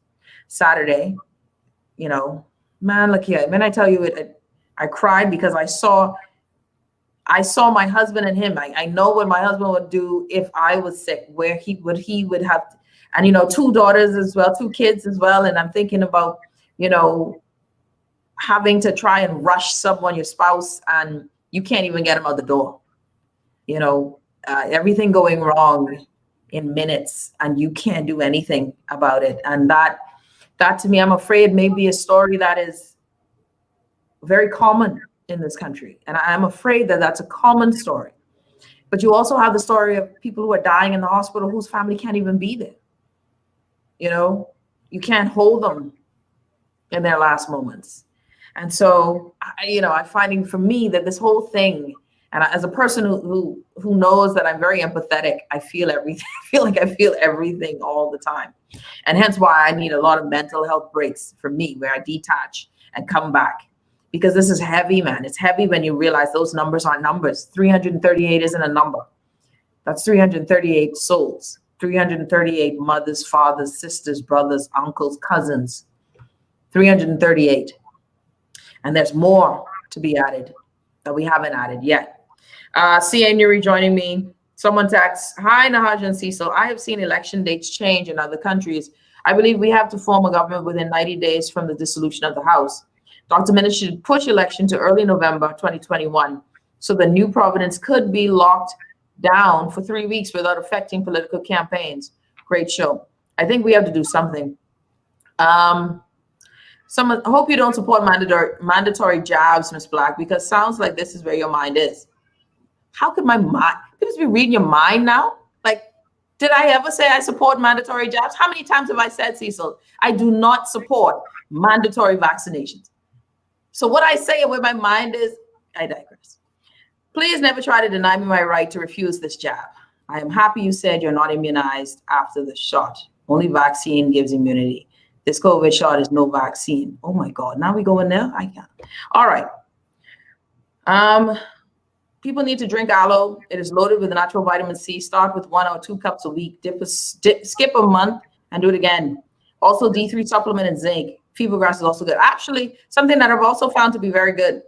Saturday, man, look here. When I tell you it, I cried because I saw my husband and him. I know what my husband would do if I was sick, where he would have, and 2 daughters as well, 2 kids as well. And I'm thinking about, having to try and rush someone, your spouse, and you can't even get them out the door. Everything going wrong in minutes, and you can't do anything about it. And that That to me, I'm afraid may be a story that is very common in this country. And I'm afraid that that's a common story. But you also have the story of people who are dying in the hospital whose family can't even be there. You know, you can't hold them in their last moments. And so, I'm finding for me that this whole thing, and as a person who knows that I'm very empathetic, I feel everything. I feel like I feel everything all the time. And hence why I need a lot of mental health breaks for me, where I detach and come back. Because this is heavy, man. It's heavy when you realize those numbers aren't numbers. 338 isn't a number. That's 338 souls, 338 mothers, fathers, sisters, brothers, uncles, cousins, 338. And there's more to be added that we haven't added yet. CA Nuri joining me. Someone texts, hi, Nahaj and Cecil. I have seen election dates change in other countries. I believe we have to form a government within 90 days from the dissolution of the House. Dr. Minnis should push election to early November 2021 so the new Providence could be locked down for 3 weeks without affecting political campaigns. Great show. I think we have to do something. I hope you don't support mandatory jabs, Ms. Black, because sounds like this is where your mind is. How could my mind, people be reading your mind now? Like, did I ever say I support mandatory jabs? How many times have I said, Cecil, I do not support mandatory vaccinations? So what I say and where my mind is, I digress. Please never try to deny me my right to refuse this jab. I am happy you said you're not immunized after the shot. Only vaccine gives immunity. This COVID shot is no vaccine. Oh my God, now we go in there? I can't. All right. People need to drink aloe. It is loaded with natural vitamin C. Start with 1 or 2 cups a week. Skip a month and do it again. Also D3 supplement and zinc. Fever grass is also good. Actually, something that I've also found to be very good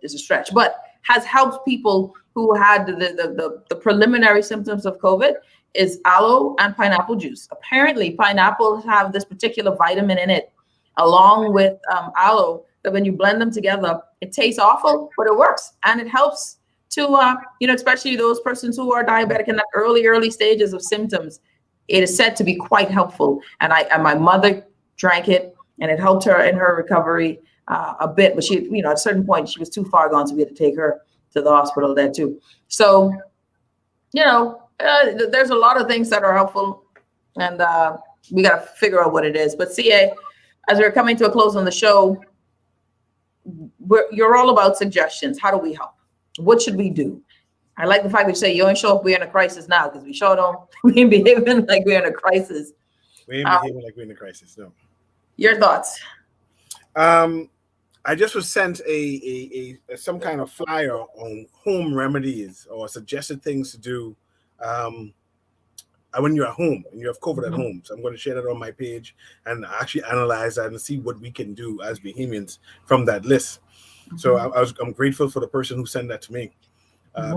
is a stretch, but has helped people who had the preliminary symptoms of COVID is aloe and pineapple juice. Apparently, pineapples have this particular vitamin in it, along with aloe, that when you blend them together, it tastes awful, but it works. And it helps to, especially those persons who are diabetic in the early stages of symptoms. It is said to be quite helpful. And my mother drank it, and it helped her in her recovery a bit. But she, at a certain point, she was too far gone, so we had to take her to the hospital there too. So, there's a lot of things that are helpful, and we got to figure out what it is. But CA, as we're coming to a close on the show, you're all about suggestions. How do we help? What should we do? I like the fact that you say you ain't sure if we're in a crisis now, because we sure don't. We ain't behaving like we're in a crisis. We ain't behaving like we're in a crisis, no. Your thoughts? I just was sent some kind of flyer on home remedies or suggested things to do when you're at home and you have COVID at home. So I'm going to share that on my page and actually analyze that and see what we can do as Bahamians from that list. So I'm grateful for the person who sent that to me.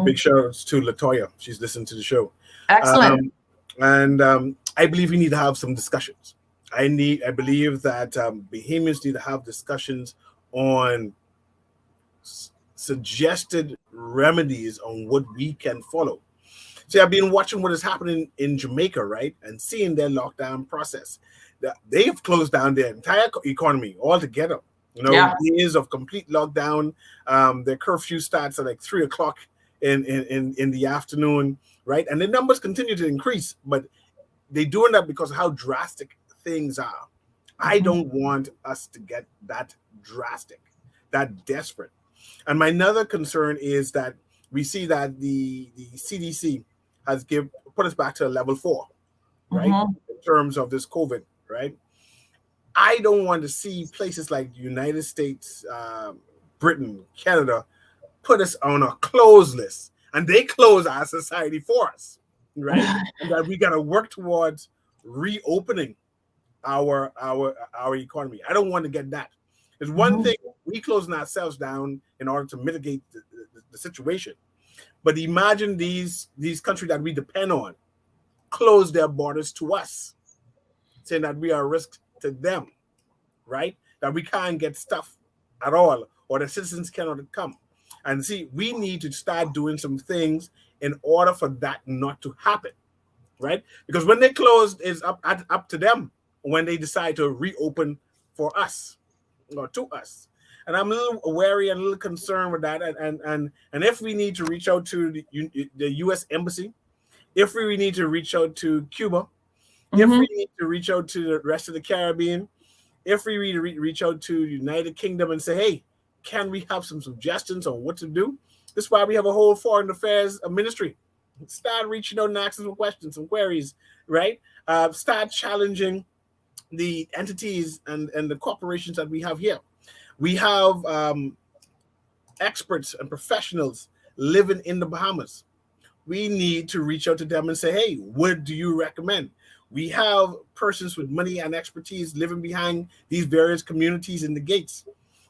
Big shout outs to Latoya. She's listened to the show. Excellent. I believe we need to have some discussions. I believe that Bahamians need to have discussions on suggested remedies on what we can follow. See, I've been watching what is happening in Jamaica, right, and seeing their lockdown process. They've closed down their entire economy altogether. Days of complete lockdown. Their curfew starts at like 3 o'clock in the afternoon, right? And the numbers continue to increase, but they're doing that because of how drastic things are. I don't want us to get that drastic, that desperate. And my other concern is that we see that the CDC has put us back to level 4, right? In terms of this COVID, right? I don't want to see places like the United States, Britain, Canada, put us on a closed list, and they close our society for us, right? And that we got to work towards reopening our economy. I don't want to get that. There's one thing, we closing ourselves down in order to mitigate the situation. But imagine these countries that we depend on close their borders to us, saying that we are a risk to them, right? That we can't get stuff at all, or the citizens cannot come. And see, we need to start doing some things in order for that not to happen, right? Because when they close, it's up to them when they decide to reopen for us or to us. And I'm a little wary and a little concerned with that. And if we need to reach out to the U.S. Embassy, if we need to reach out to Cuba, if we need to reach out to the rest of the Caribbean, if we need to reach out to the United Kingdom and say, hey, can we have some suggestions on what to do? This is why we have a whole foreign affairs ministry. Start reaching out and asking some questions, some queries, right? Start challenging the entities and the corporations that we have here. We have experts and professionals living in the Bahamas. We need to reach out to them and say, hey, what do you recommend? We have persons with money and expertise living behind these various communities in the gates.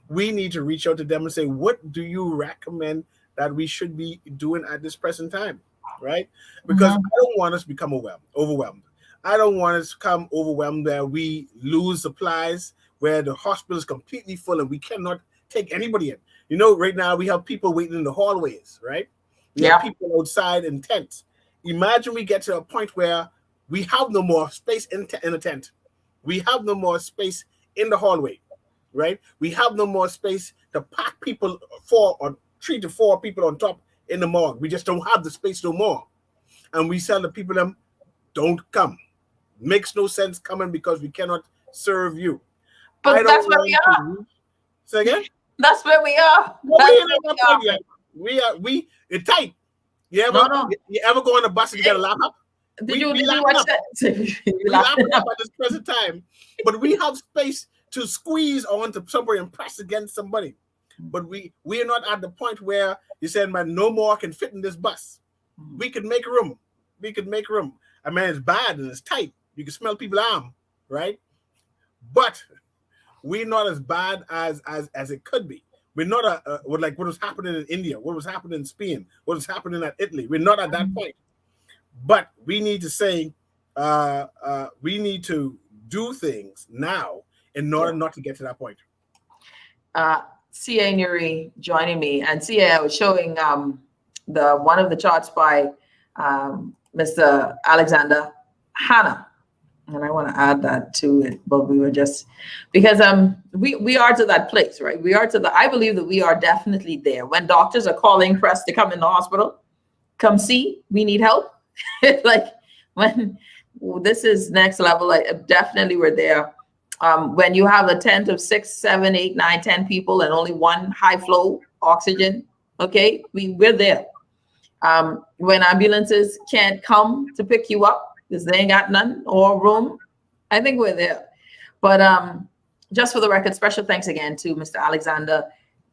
We need to reach out to them and say, what do you recommend that we should be doing at this present time, right? Because I don't want us to become overwhelmed. I don't want us to become overwhelmed where we lose supplies, where the hospital is completely full and we cannot take anybody in. You know, right now we have people waiting in the hallways, right? We have people outside in tents. Imagine we get to a point where we have no more space in a tent. We have no more space in the hallway, right? We have no more space to pack people 3 to 4 people on top in the morgue. We just don't have the space no more. And we tell the people them, don't come. Makes no sense coming because we cannot serve you. But that's where we are. Say again? That's where we are. It's tight. You ever go on a bus and get a laptop? Did you watch that? We laugh up at this present time, but we have space to squeeze onto somebody and press against somebody. But we are not at the point where you said, man, no more can fit in this bus. We could make room. I mean, it's bad and it's tight. You can smell people's arm, right? But we're not as bad as it could be. We're not like what was happening in India, what was happening in Spain, what was happening at Italy. We're not at that point. But we need to say, we need to do things now in order not to get to that point. C.A. Nuri joining me, and C.A. was showing one of the charts by Mr. Alexander Hanna, and I want to add that to it. But we were just because we are to that place, right? I believe that we are definitely there. When doctors are calling for us to come in the hospital, come see, we need help. Like when this is next level, definitely we're there. When you have a tent of 6, 7, 8, 9, 10 people and only one high flow oxygen, okay, we're there. When ambulances can't come to pick you up because they ain't got none or room, I think we're there. But just for the record, special thanks again to Mr. Alexander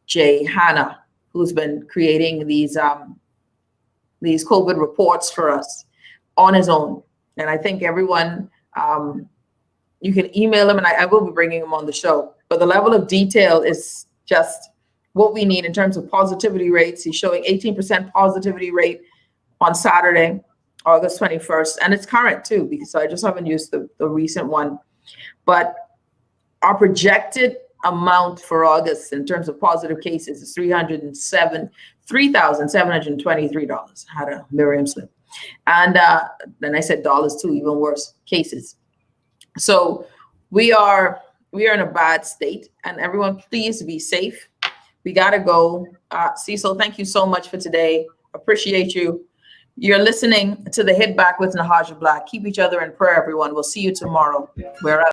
J. Hanna, who's been creating these COVID reports for us on his own. And I think everyone, you can email him and I will be bringing him on the show. But the level of detail is just what we need in terms of positivity rates. He's showing 18% positivity rate on Saturday, August 21st. And it's current too, because I just haven't used the recent one. But our projected amount for August in terms of positive cases is $3,723. I had a Miriam slip. And then I said dollars too, even worse, cases. So we are in a bad state, and everyone please be safe. We gotta go. Cecil, thank you so much for today. Appreciate you. You're listening to the Hit Back with Nahaja Black. Keep each other in prayer, everyone. We'll see you tomorrow. We're out.